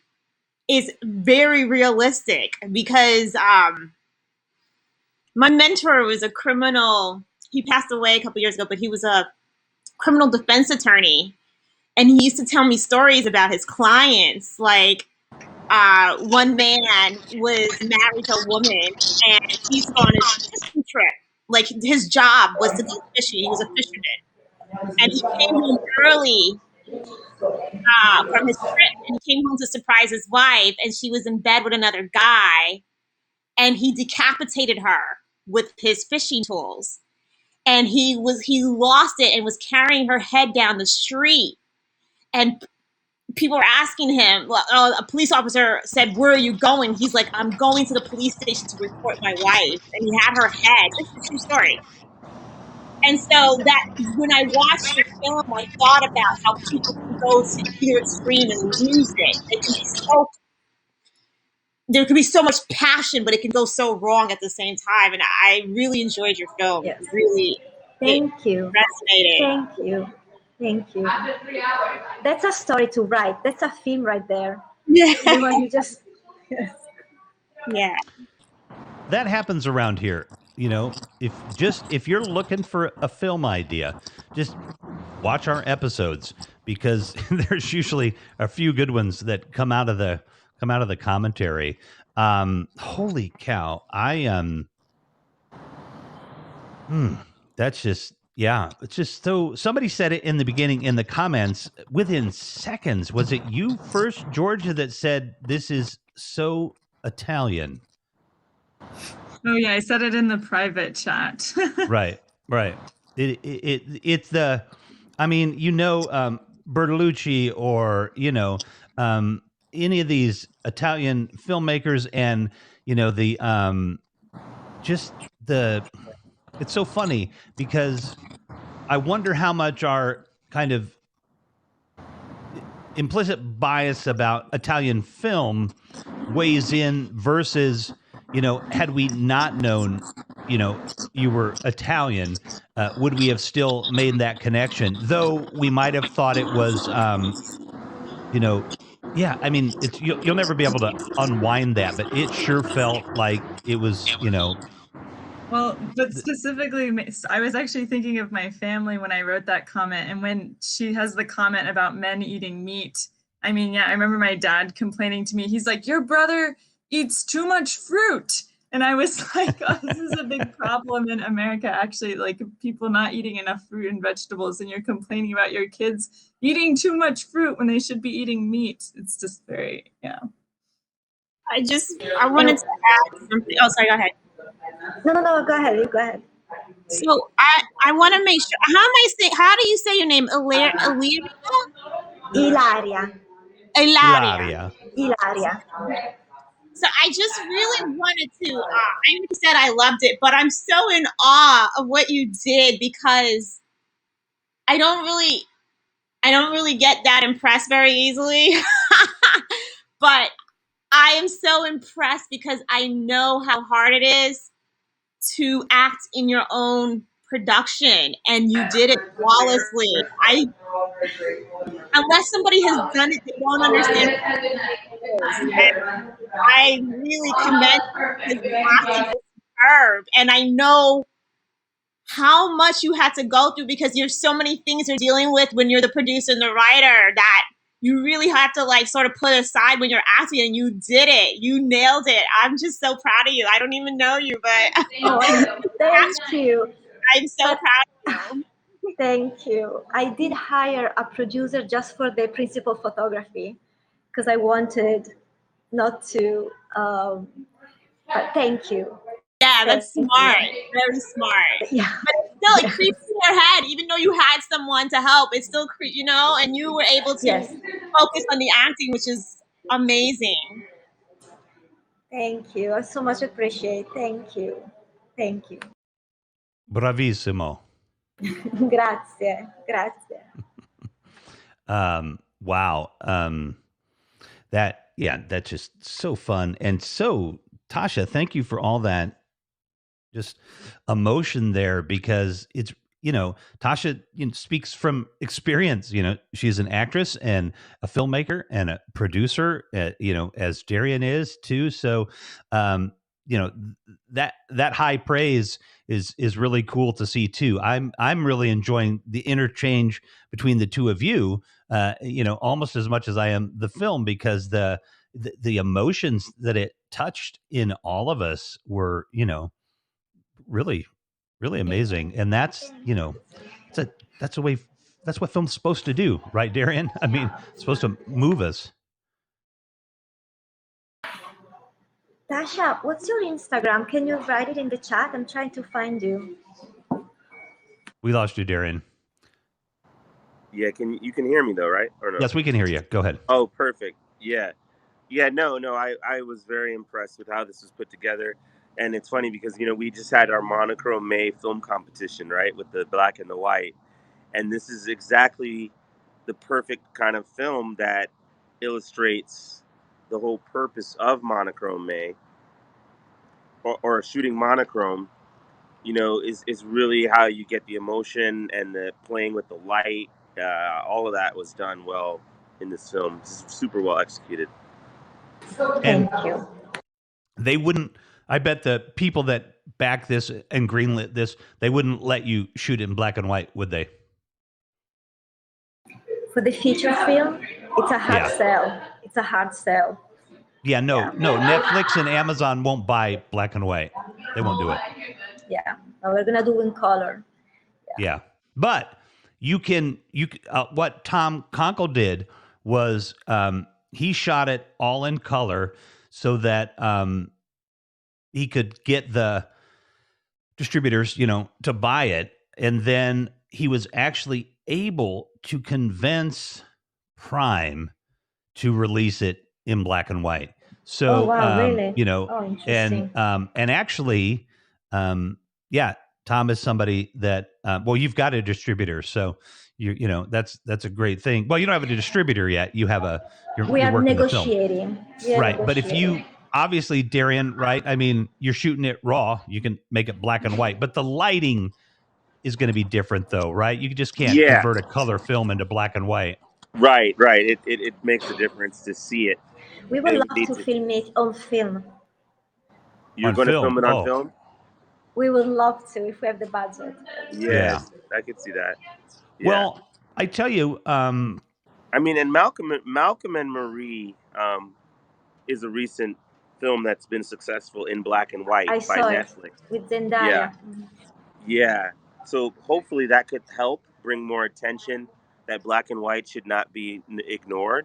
is very realistic because my mentor was a criminal. He passed away a couple years ago, but he was a criminal defense attorney. And he used to tell me stories about his clients. Like, one man was married to a woman and he used to go on his fishing trip. Like, his job was to go fishing. He was a fisherman. And he came home early from his trip, and he came home to surprise his wife, and she was in bed with another guy, and he decapitated her with his fishing tools. And he lost it and was carrying her head down the street. And people were asking him, a police officer said, "Where are you going?" He's like, "I'm going to the police station to report my wife." And he had her head. This is a true story. And so that when I watched the film, I thought about how people can go to either extreme and lose it. There can be so much passion, but it can go so wrong at the same time. And I really enjoyed your film. Yes. Really, Thank you. Resonated. Thank you. Thank you. That's a story to write. That's a film right there. Yeah. You just. Yeah. That happens around here. You know, if you're looking for a film idea, just watch our episodes because there's usually a few good ones that come out of the commentary. Holy cow! That's just, yeah, it's just so. Somebody said it in the beginning in the comments within seconds. Was it you first, Georgia, that said this is so Italian? Oh yeah, I said it in the private chat. Right. It's the, I mean, Bertolucci or any of these Italian filmmakers, and it's so funny because I wonder how much our kind of implicit bias about Italian film weighs in versus, had we not known, you were Italian, would we have still made that connection? Though we might have thought it was, yeah, I mean, you'll never be able to unwind that, but it sure felt like it was, Well, but specifically, I was actually thinking of my family when I wrote that comment. And when she has the comment about men eating meat, I mean, yeah, I remember my dad complaining to me. He's like, "Your brother eats too much fruit." And I was like, "Oh, this is a big problem in America, actually, like people not eating enough fruit and vegetables. And you're complaining about your kids eating too much fruit when they should be eating meat." It's just very, yeah. I wanted to add something. Oh, sorry, go ahead. No, go ahead. You go ahead. So I want to make sure. How do you say your name? Ilaria. So I just really wanted to. I already said I loved it, but I'm so in awe of what you did because I don't really get that impressed very easily. But I am so impressed because I know how hard it is to act in your own production, and you did it flawlessly. Unless somebody has done it, they don't understand what it is. I really commend you because the acting was superb, and I know how much you had to go through because there's so many things you're dealing with when you're the producer and the writer that you really have to like sort of put aside when you're acting, and you did it. You nailed it. I'm just so proud of you. I don't even know you, but Thank you. I'm so proud of you. Thank you. I did hire a producer just for the principal photography because I wanted not to. But thank you. Yeah, that's Thank smart. you. Very smart. Yeah. But it's still, it creeps in your head, even though you had someone to help. It's still, you know, and you were able to Yes. focus on the acting, which is amazing. Thank you. I so much appreciate. Thank you. Thank you. Bravissimo. Grazie. Grazie. Wow. That's just so fun. And so, Tasha, thank you for all that just emotion there, because it's, Tasha speaks from experience. She's an actress and a filmmaker and a producer, as Darion is too. So, that high praise is really cool to see too. I'm really enjoying the interchange between the two of you, almost as much as I am the film, because the emotions that it touched in all of us were, really, really amazing. And that's, that's a way, that's what film's supposed to do, right, Darion? I mean, it's supposed to move us. Tasha, what's your Instagram? Can you write it in the chat? I'm trying to find you. We lost you, Darion. Yeah, you can hear me though, right? Or no? Yes, we can hear you. Go ahead. Oh, perfect. Yeah. No, I was very impressed with how this was put together. And it's funny because, we just had our Monochrome May film competition, right? With the black and the white. And this is exactly the perfect kind of film that illustrates the whole purpose of Monochrome May, or shooting monochrome, is really how you get the emotion and the playing with the light. All of that was done well in this film. It's super well executed. Thank you. They wouldn't, I bet the people that backed this and greenlit this, they wouldn't let you shoot it in black and white, would they? For the feature film, it's a hard sell. It's a hard sell. Yeah, no. Netflix and Amazon won't buy black and white. They won't do it. Yeah, we're gonna do in color. Yeah. But what Tom Conkle did was he shot it all in color so that he could get the distributors, to buy it. And then he was actually able to convince Prime to release it in black and white. So, really? and actually, Tom is somebody that, you've got a distributor, so that's a great thing. Well, you don't have a distributor yet. You have We are working negotiating. the film. Right. But if you, obviously, Darion, right? I mean, you're shooting it raw. You can make it black and white, but the lighting is going to be different though, right? You just can't convert a color film into black and white. Right. It makes a difference to see it. We would love to film it on film. You're going to film it on film? We would love to if we have the budget. Yes, I could see that. Yeah. Well, I tell you, I mean, and Malcolm and Marie is a recent film that's been successful in black and white I by saw Netflix. It with Zendaya. Yeah. So hopefully that could help bring more attention that black and white should not be ignored,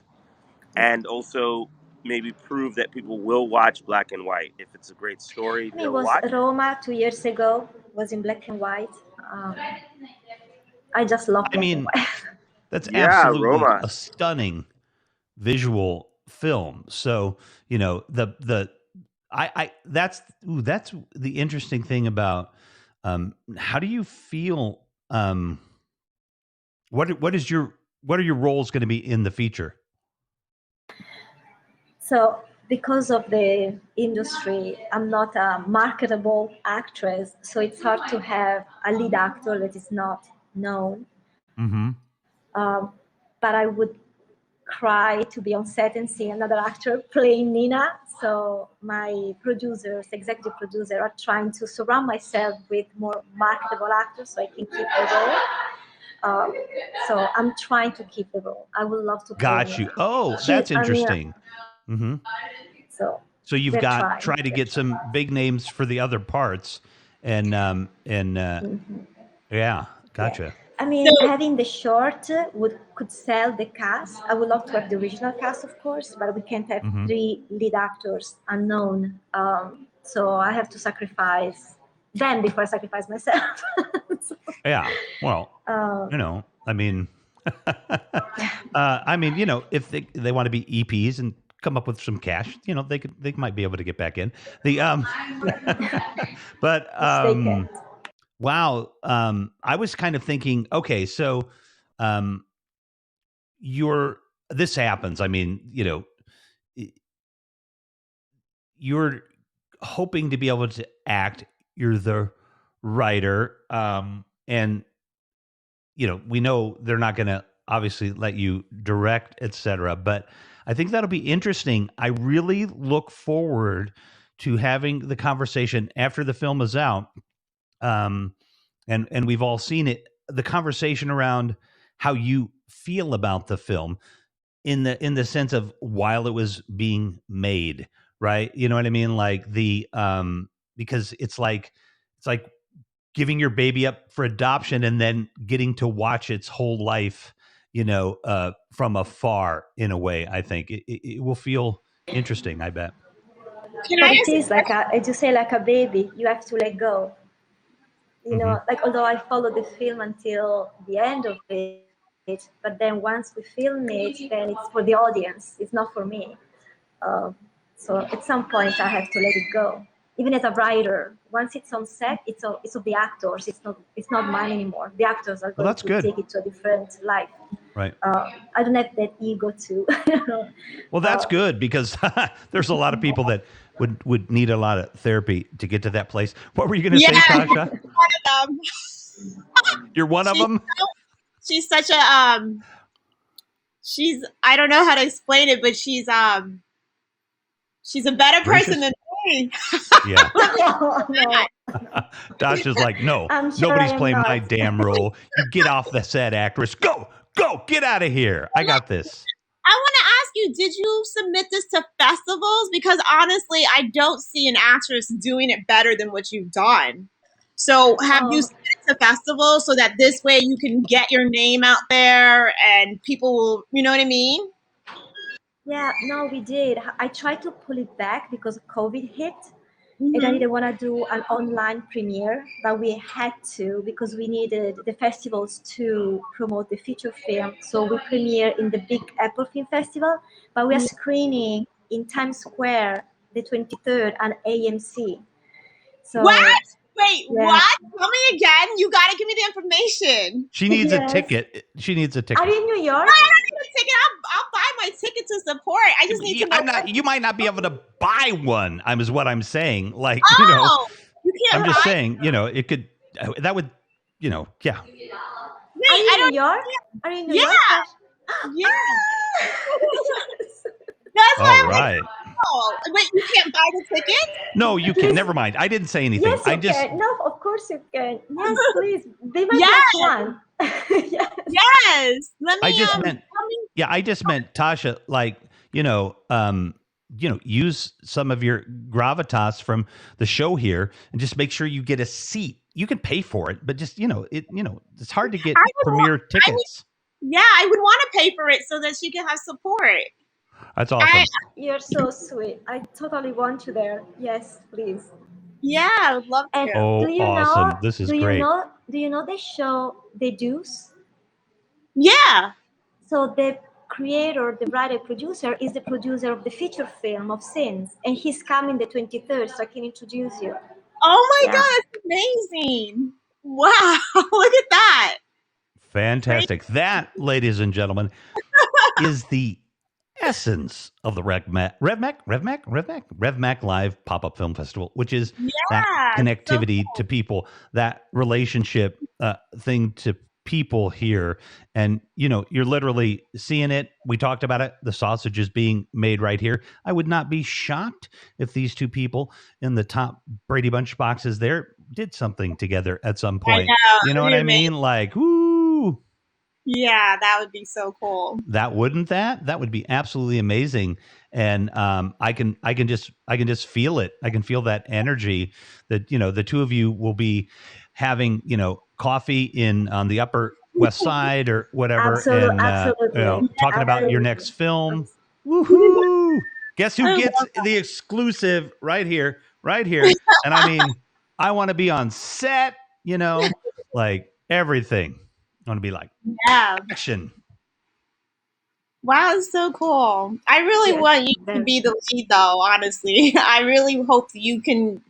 and also maybe prove that people will watch black and white. If it's a great story, It was watch. Roma 2 years ago, was in black and white. I just love black and white. That's absolutely Roma. A stunning visual film. So, that's the interesting thing about how do you feel, what are your roles going to be in the feature? So because of the industry, I'm not a marketable actress, so it's hard to have a lead actor that is not known. Mm-hmm. But I would cry to be on set and see another actor playing Nina. So my executive producer, are trying to surround myself with more marketable actors so I can keep the role. So I'm trying to keep the role. I would love to play Got Mia. you. Oh, that's interesting. Mm-hmm. So you've got try to get some big names for the other parts, and yeah, gotcha. I mean, having the short could sell the cast. I would love to have the original cast, of course, but we can't have Mhm. 3 lead actors unknown. So I have to sacrifice them before I sacrifice myself. Yeah. Well, I mean, if they want to be EPs and come up with some cash, they might be able to get back in. But wow, I was kind of thinking, okay, so this happens. I mean, you're hoping to be able to act. You're the writer, and we know they're not going to obviously let you direct, etc. But I think that'll be interesting. I really look forward to having the conversation after the film is out. And we've all seen it. The conversation around how you feel about the film in the sense of while it was being made, right? You know what I mean? Like because it's like giving your baby up for adoption and then getting to watch its whole life, from afar. In a way, I think it will feel interesting. I bet. But it is like as you say, like a baby. You have to let go. Like although I followed the film until the end of it, but then once we film it, then it's for the audience. It's not for me. So at some point, I have to let it go. Even as a writer, once it's on set, it's of the actors. It's not mine anymore. The actors are going to take it to a different life. Right. I don't have that ego to. Well, that's good because there's a lot of people that would need a lot of therapy to get to that place. What were you going to say, Tasha? One of them. You're one of them? She's such a I don't know how to explain it, but she's a better person than me. Yeah. No. Tasha's like, no, I'm sure nobody's I am playing not. my damn role. You get off the set, actress. Go, get out of here. I got this. I want to ask you, did you submit this to festivals? Because honestly, I don't see an actress doing it better than what you've done. So have you submitted to festivals so that this way you can get your name out there and people will, you know what I mean? Yeah, no, we did. I tried to pull it back because COVID hit. And I didn't want to do an online premiere, but we had to because we needed the festivals to promote the feature film. So we premiere in the big Apple Film Festival, but we are screening in Times Square the 23rd at AMC. So, what? Wait, what? Tell me again. You got to give me the information. She needs a ticket. She needs a ticket. Are you in New York? No, I don't need a ticket. I'll buy my ticket to support. I just need to know. You might not be able to buy one. Is what I'm saying. Like, you can't. I'm just saying. It could. That would. Yeah. Wait, Are you in New York? Are you in New York? Yeah. That's why All right. Wait, you can't buy the ticket? No, you can. Never mind. I didn't say anything. Yes, you can. No, of course you can. Yes, please. They might have one. Yes. Let me. I just meant Tasha. Like, use some of your gravitas from the show here and just make sure you get a seat. You can pay for it, but just it's hard to get premiere tickets. I would want to pay for it so that she can have support. That's awesome. You're so sweet. I totally want you there. Yes, please. Yeah, I would love to. And awesome. This is great. Do you know the show The Deuce? Yeah. So the creator, the writer, producer is the producer of the feature film of Sins, and he's coming the 23rd, so I can introduce you. Oh my God, that's amazing. Wow, look at that. Fantastic. That, ladies and gentlemen, is the essence of the RevMac Live Pop-Up Film Festival, which is that connectivity to people, that relationship thing to people here. And, you're literally seeing it. We talked about it. The sausage is being made right here. I would not be shocked if these two people in the top Brady Bunch boxes there did something together at some point. You know what I mean? Like, woo. Yeah, that would be so cool. That would be absolutely amazing. And I can just feel it. I can feel that energy that, the two of you will be having, coffee in on the Upper West Side or whatever, and Absolutely. talking about your next film. Woohoo! Guess who gets the exclusive right here, right here? And I mean, I want to be on set, like everything. I want to be like, Yeah. action. Wow, it's so cool. I really want you to be the lead, though. Honestly, I really hope you can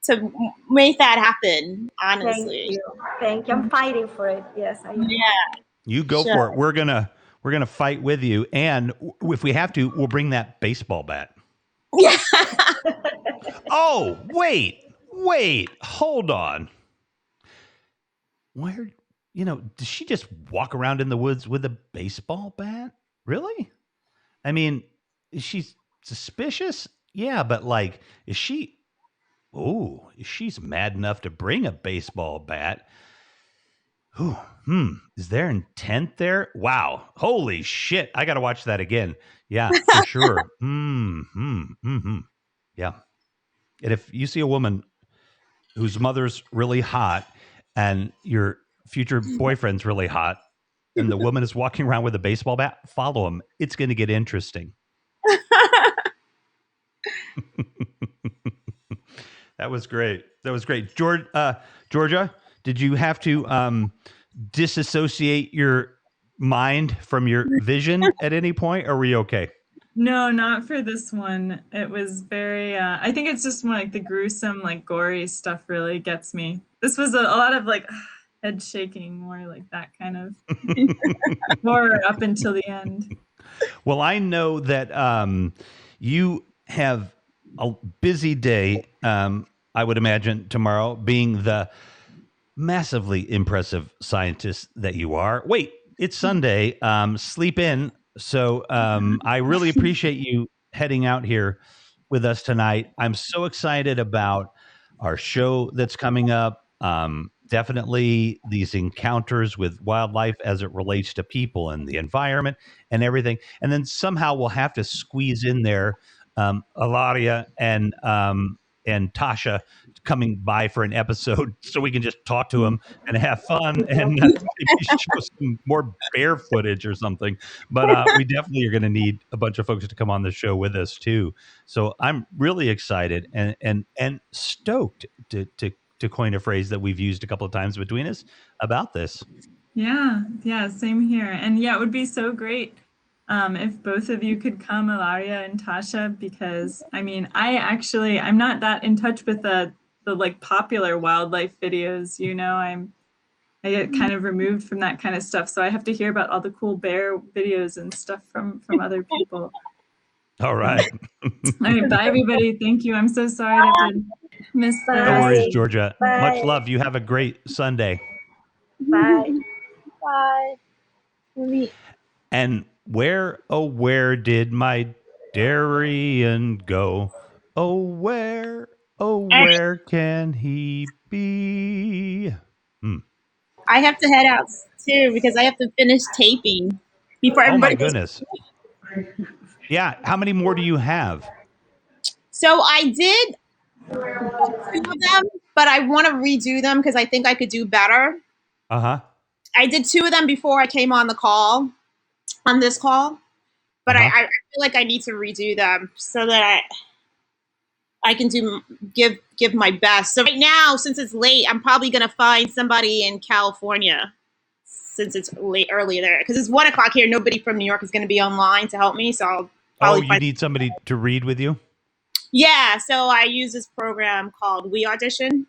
to make that happen. Honestly, Thank you. I'm fighting for it. Yes, I am. Yeah. You go for it. We're gonna fight with you, and if we have to, we'll bring that baseball bat. Yeah. Oh, wait, hold on. Where, does she just walk around in the woods with a baseball bat? Really? I mean, is she suspicious? Yeah, but like, is she? Oh, she's mad enough to bring a baseball bat. Ooh, is there intent there? Wow. Holy shit. I got to watch that again. Yeah, for sure. Yeah. And if you see a woman whose mother's really hot and your future boyfriend's really hot and the woman is walking around with a baseball bat, follow him. It's going to get interesting. That was great. Georgia, did you have to disassociate your mind from your vision at any point, or were you okay? No, not for this one. It was very, I think it's just more like the gruesome, like gory stuff really gets me. This was a lot of like head shaking, more like that kind of horror up until the end. Well, I know that you have a busy day, I would imagine, tomorrow, being the massively impressive scientist that you are. Wait, it's Sunday. Sleep in. So I really appreciate you heading out here with us tonight. I'm so excited about our show that's coming up. Definitely these encounters with wildlife as it relates to people and the environment and everything. And then somehow we'll have to squeeze in there Ilaria and Tasha coming by for an episode so we can just talk to them and have fun and maybe show some more bear footage or something. But we definitely are going to need a bunch of folks to come on the show with us too. So I'm really excited and stoked to coin a phrase that we've used a couple of times between us about this. Yeah, same here. And yeah, it would be so great if both of you could come, Ilaria and Tasha, because I mean, I'm not that in touch with the like popular wildlife videos, I get kind of removed from that kind of stuff. So I have to hear about all the cool bear videos and stuff from other people. All right. All right, bye everybody. Thank you. I'm so sorry to have to miss this. No worries, Georgia. Bye. Much love. You have a great Sunday. Bye. Bye. And where, oh, where did my Darion go? Oh, where can he be? I have to head out too because I have to finish taping before everybody. Oh my goodness. Yeah. How many more do you have? So I did 2 of them, but I want to redo them because I think I could do better. Uh-huh. I did 2 of them before I came on this call, but I feel like I need to redo them so that I can give my best. So right now, since it's late, I'm probably gonna find somebody in California since it's early there because it's 1 o'clock here. Nobody from New York is gonna be online to help me, so I'll probably you need somebody to read with you? Yeah, so I use this program called We Audition,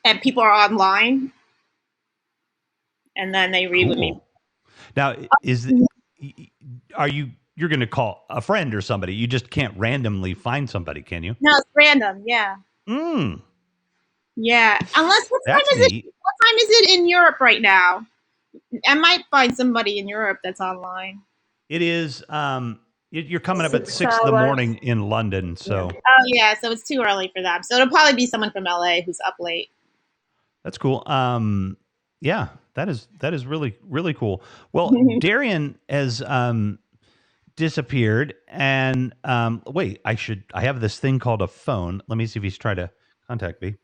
and people are online, and then they read with me. Now, you're going to call a friend or somebody? You just can't randomly find somebody, can you? No, it's random. Yeah. Yeah. Unless what time is it in Europe right now? I might find somebody in Europe that's online. It is. You're coming up at 6 a.m. in London, so. Oh yeah, so it's too early for them. So it'll probably be someone from LA who's up late. That's cool. Yeah, that is really, really cool. Well, Darion has disappeared, and wait, I have this thing called a phone. Let me see if he's trying to contact me.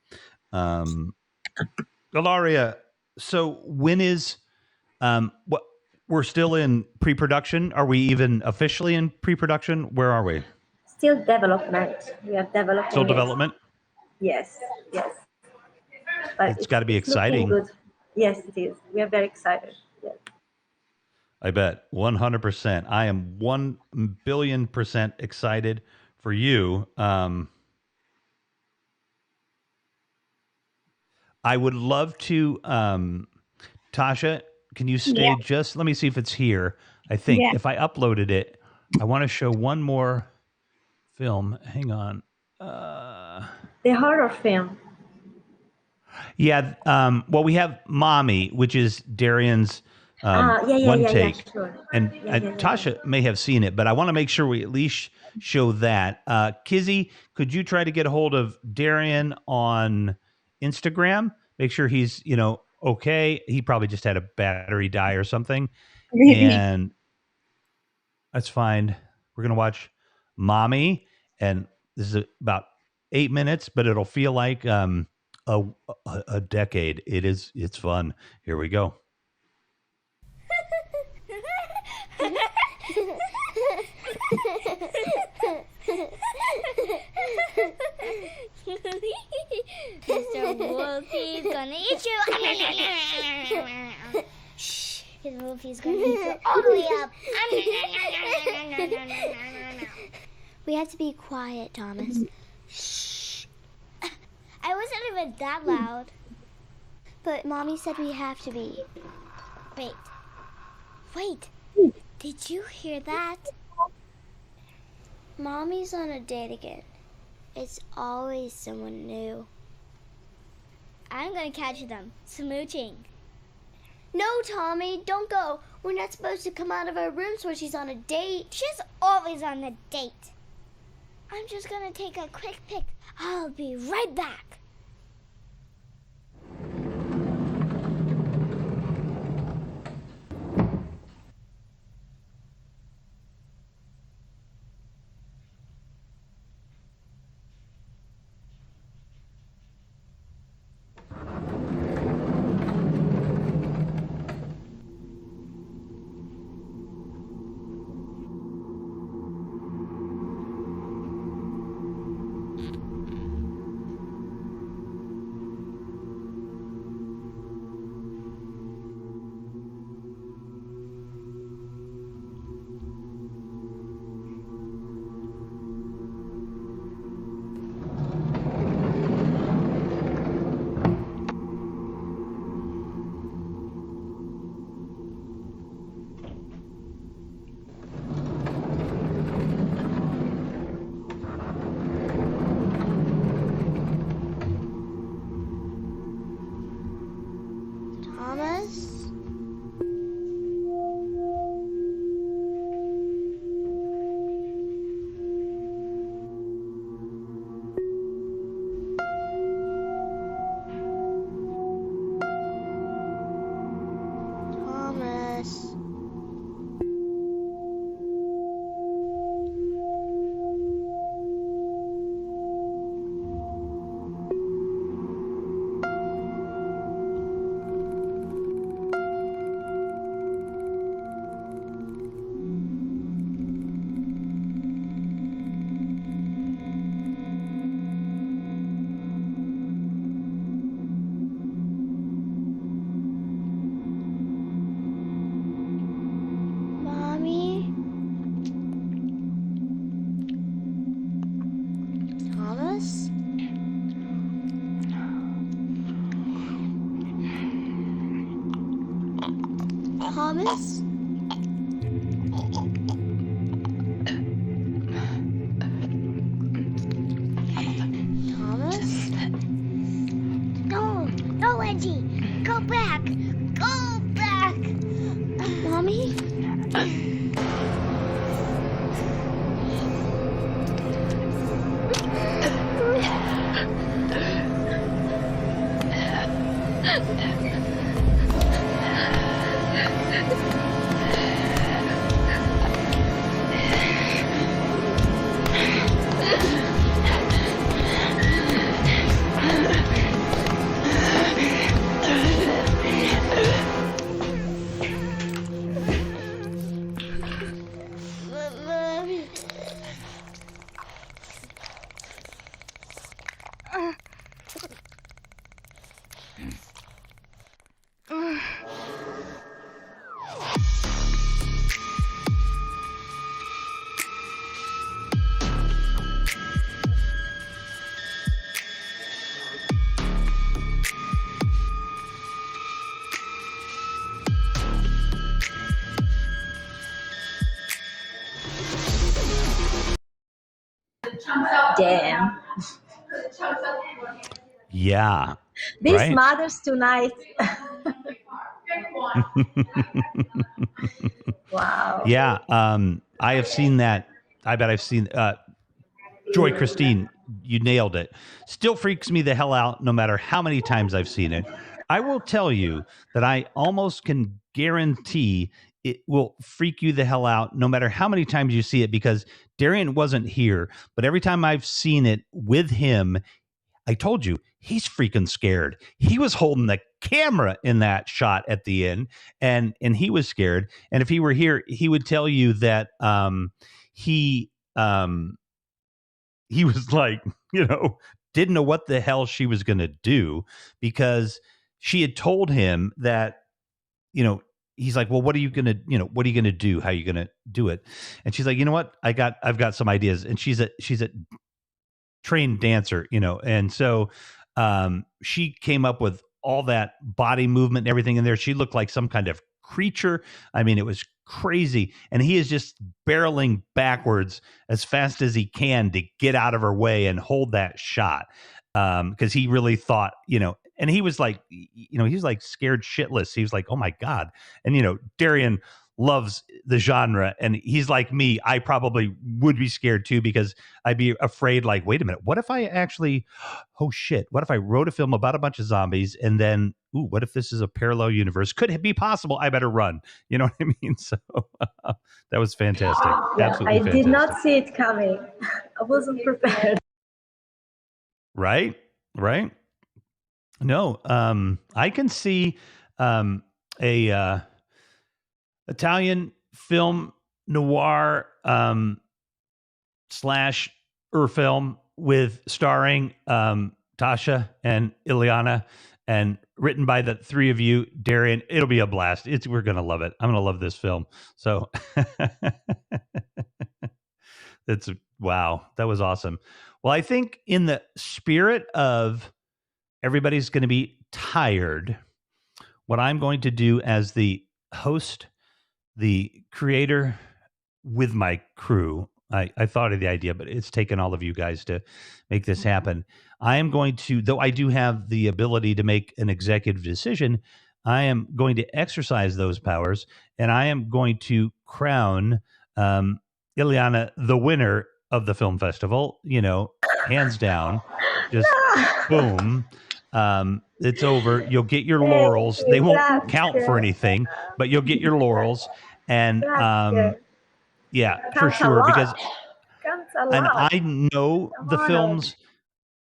Ilaria, so when is what we're still in pre-production? Are we even officially in pre-production? Where are we? Still development. We are developing. Still development? Yes. But It's got to be exciting. Good. Yes, it is. We are very excited. Yes. I bet 100%. I am 1 billion% excited for you. I would love to, Tasha, can you stay just, let me see if it's here. I think if I uploaded it, I want to show one more film. Hang on. The horror film. Yeah. Well, we have Mommy, which is Darion's one take. Yeah, sure. And Tasha may have seen it, but I want to make sure we at least show that. Kizzy, could you try to get a hold of Darion on Instagram? Make sure he's, okay. He probably just had a battery die or something. And that's fine. We're going to watch Mommy. And this is about 8 minutes, but it'll feel like a decade. It's fun. Here we go. Mr. Wolfie's gonna eat you. Shh, his Wolfie's gonna eat you all the way up. We have to be quiet, Thomas. Shh. I wasn't even that loud. But Mommy said we have to be. Wait. Did you hear that? Mommy's on a date again. It's always someone new. I'm gonna catch them smooching. No, Tommy, don't go. We're not supposed to come out of our rooms when she's on a date. She's always on a date. I'm just gonna take a quick pic. I'll be right back. Thomas? Thomas? No, Angie. Go back. Go back. Mommy? Damn. Yeah. These Right? mothers tonight. Wow. Yeah. I have seen that. I bet I've seen Joy Christine, you nailed it. Still freaks me the hell out no matter how many times I've seen it. I will tell you that I almost can guarantee it will freak you the hell out no matter how many times you see it, because Darion wasn't here, but every time I've seen it with him, I told you, he's freaking scared. He was holding the camera in that shot at the end, and he was scared. And if he were here, he would tell you that he was like, didn't know what the hell she was going to do, because she had told him that, he's like, well, what are you going to, what are you going to do? How are you going to do it? And she's like, you know what? I've got some ideas. And she's a trained dancer, and so she came up with all that body movement and everything in there. She looked like some kind of creature. I mean, it was crazy. And he is just barreling backwards as fast as he can to get out of her way and hold that shot. Because he really thought, and he was like, he was like scared shitless. He was like, oh my God. And, Darion loves the genre, and he's like me. I probably would be scared too, because I'd be afraid, like, wait a minute, what if I actually, oh shit, what if I wrote a film about a bunch of zombies, and then, ooh, what if this is a parallel universe? Could it be possible? I better run. You know what I mean? So that was fantastic. Yeah, Absolutely I fantastic. did not see it coming. I wasn't prepared. Right. No, I can see a Italian film noir slash film with starring Tasha and Ileana, and written by the three of you, Darion. It'll be a blast. We're gonna love it. I'm gonna love this film. So wow, that was awesome. Well, I think in the spirit of everybody's going to be tired, what I'm going to do as the host, the creator with my crew, I thought of the idea, but it's taken all of you guys to make this happen. I am going to, though I do have the ability to make an executive decision, I am going to exercise those powers, and I am going to crown Ileana the winner of the film festival, hands down, just boom. It's over. You'll get your laurels. They won't count for anything, but you'll get your laurels. And yeah, for sure. Because and I know the films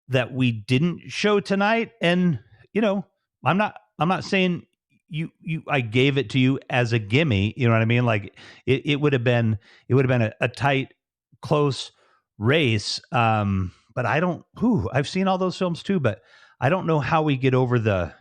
that we didn't show tonight, and I'm not saying I gave it to you as a gimme. You know what I mean? Like it would have been a tight, close race. But I don't. I've seen all those films too, but I don't know how we get over the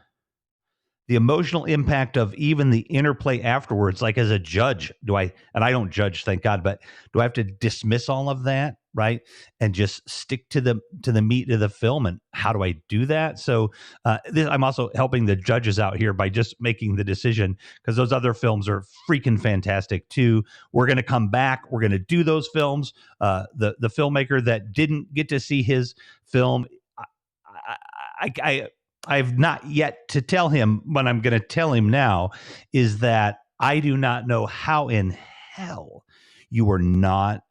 emotional impact of even the interplay afterwards. Like, as a judge, and I don't judge, thank God, but do I have to dismiss all of that, right, and just stick to the meat of the film? And how do I do that? So I'm also helping the judges out here by just making the decision, because those other films are freaking fantastic too. We're going to come back. We're going to do those films. The filmmaker that didn't get to see his film, I've not yet to tell him. What I'm going to tell him now is that I do not know how in hell you are not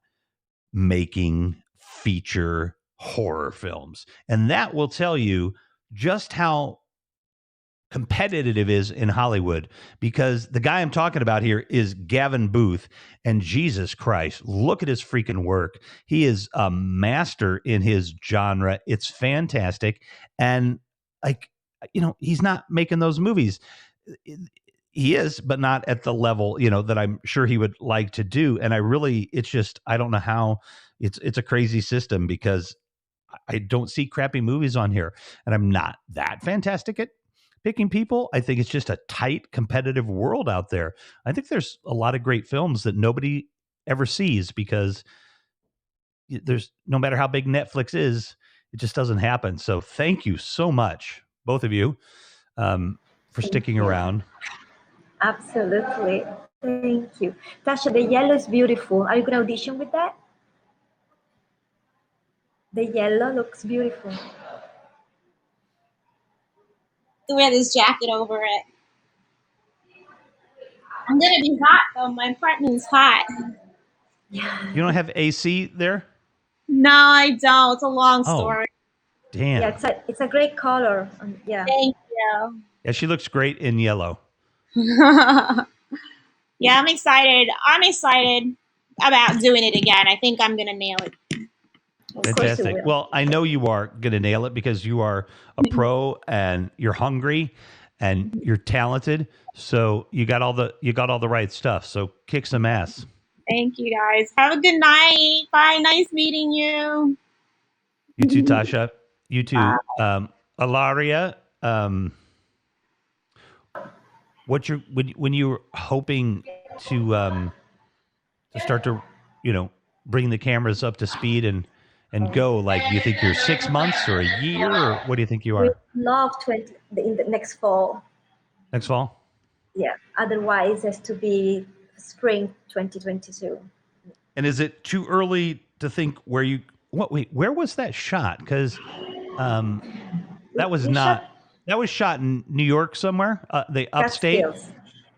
making feature horror films. And that will tell you just how competitive it is in Hollywood, because the guy I'm talking about here is Gavin Booth, and Jesus Christ, look at his freaking work. He is a master in his genre. It's fantastic. And he's not making those movies. He is, but not at the level, that I'm sure he would like to do. And it's just, I don't know how. It's a crazy system, because I don't see crappy movies on here, and I'm not that fantastic at picking people. I think it's just a tight, competitive world out there. I think there's a lot of great films that nobody ever sees, because there's, no matter how big Netflix is, it just doesn't happen. So thank you so much, both of you, for sticking around. Absolutely. Thank you. Tasha, the yellow is beautiful. Are you going to audition with that? The yellow looks beautiful. To wear this jacket over it. I'm gonna be hot though. My apartment's hot. You don't have AC there? No, I don't. It's a long Oh, story. damn. Yeah, it's a great color. Yeah. Thank you. Yeah, she looks great in yellow. Yeah, I'm excited. I'm excited about doing it again. I think I'm gonna nail it. Fantastic. Well, I know you are going to nail it because you are a pro and you're hungry and you're talented. So you got all the right stuff. So kick some ass. Thank you guys. Have a good night. Bye. Nice meeting you. You too, Tasha. You too. Ilaria, what you're when you were hoping to start to, bring the cameras up to speed and go, like, do you think you're 6 months or a year, or what do you think you We are? love in the next fall. Next fall? Yeah. Otherwise, it has to be spring 2022. And is it too early to think where was that shot? Because that was that was shot in New York somewhere, the upstate.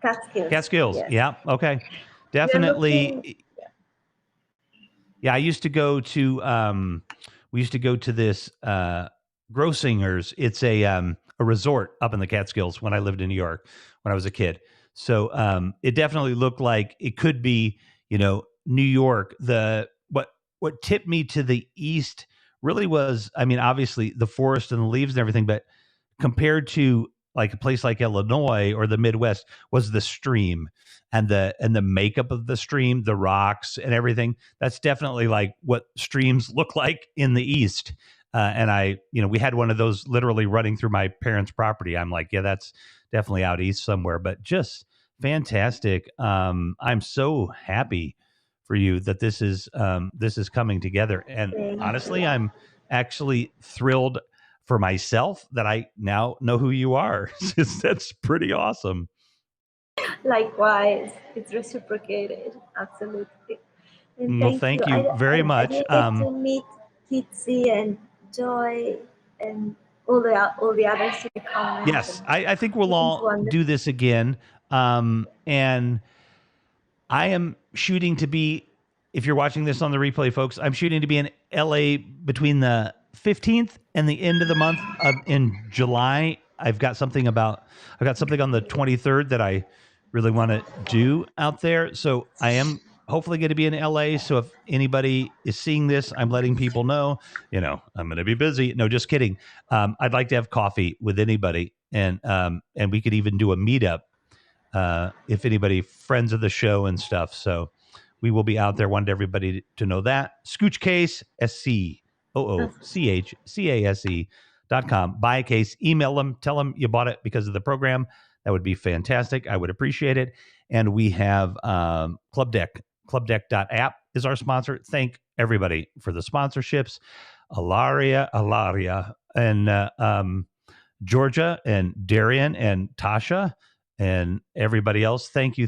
Catskills. Yeah. Okay. Definitely. Yeah, I used to go to we used to go to this Grossinger's. It's a resort up in the Catskills when I lived in New York when I was a kid. So it definitely looked like it could be, New York. What tipped me to the east really was, I mean, obviously the forest and the leaves and everything, but compared to like a place like Illinois or the Midwest, was the stream and the makeup of the stream, the rocks and everything. That's definitely like what streams look like in the East. And we had one of those literally running through my parents' property. I'm like, yeah, that's definitely out east somewhere, but just fantastic. I'm so happy for you that this is coming together. And honestly, I'm actually thrilled for myself that I now know who you are. That's pretty awesome. Likewise, it's reciprocated. Absolutely. And well, thank you very much. I didn't get to meet Kitsy and Joy and all the others in the comments. Yes, I think we'll all do this again. And I am shooting to be, if you're watching this on the replay, folks, I'm shooting to be in LA between the 15th and the end of the month in July. I've got something on the 23rd that I really want to do out there. So I am hopefully going to be in LA. So if anybody is seeing this, I'm letting people know, I'm going to be busy. No, just kidding. I'd like to have coffee with anybody, and we could even do a meetup if anybody, friends of the show and stuff. So we will be out there. Wanted everybody to know that. Scooch Case, SCOOCHCASE.com. Buy a case, email them, tell them you bought it because of the program. That would be fantastic. I would appreciate it. And we have Club Deck. ClubDeck.app is our sponsor. Thank everybody for the sponsorships. Ilaria, and Georgia, and Darion, and Tasha, and everybody else. Thank you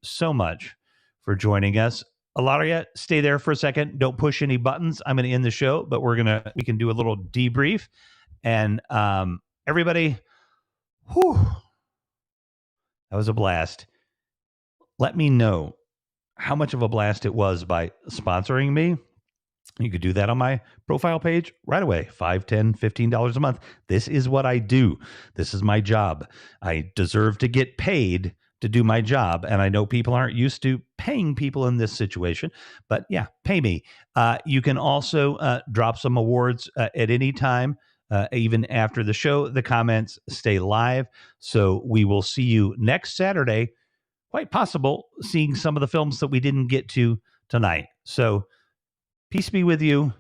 so much for joining us. Ilaria, stay there for a second. Don't push any buttons. I'm going to end the show, but we can do a little debrief. And everybody, that was a blast. Let me know how much of a blast it was by sponsoring me. You could do that on my profile page right away. $5, $10, $15 a month. This is what I do. This is my job. I deserve to get paid to do my job. And I know people aren't used to paying people in this situation, but yeah, pay me. You can also drop some awards at any time, even after the show. The comments stay live. So we will see you next Saturday. Quite possible seeing some of the films that we didn't get to tonight. So peace be with you.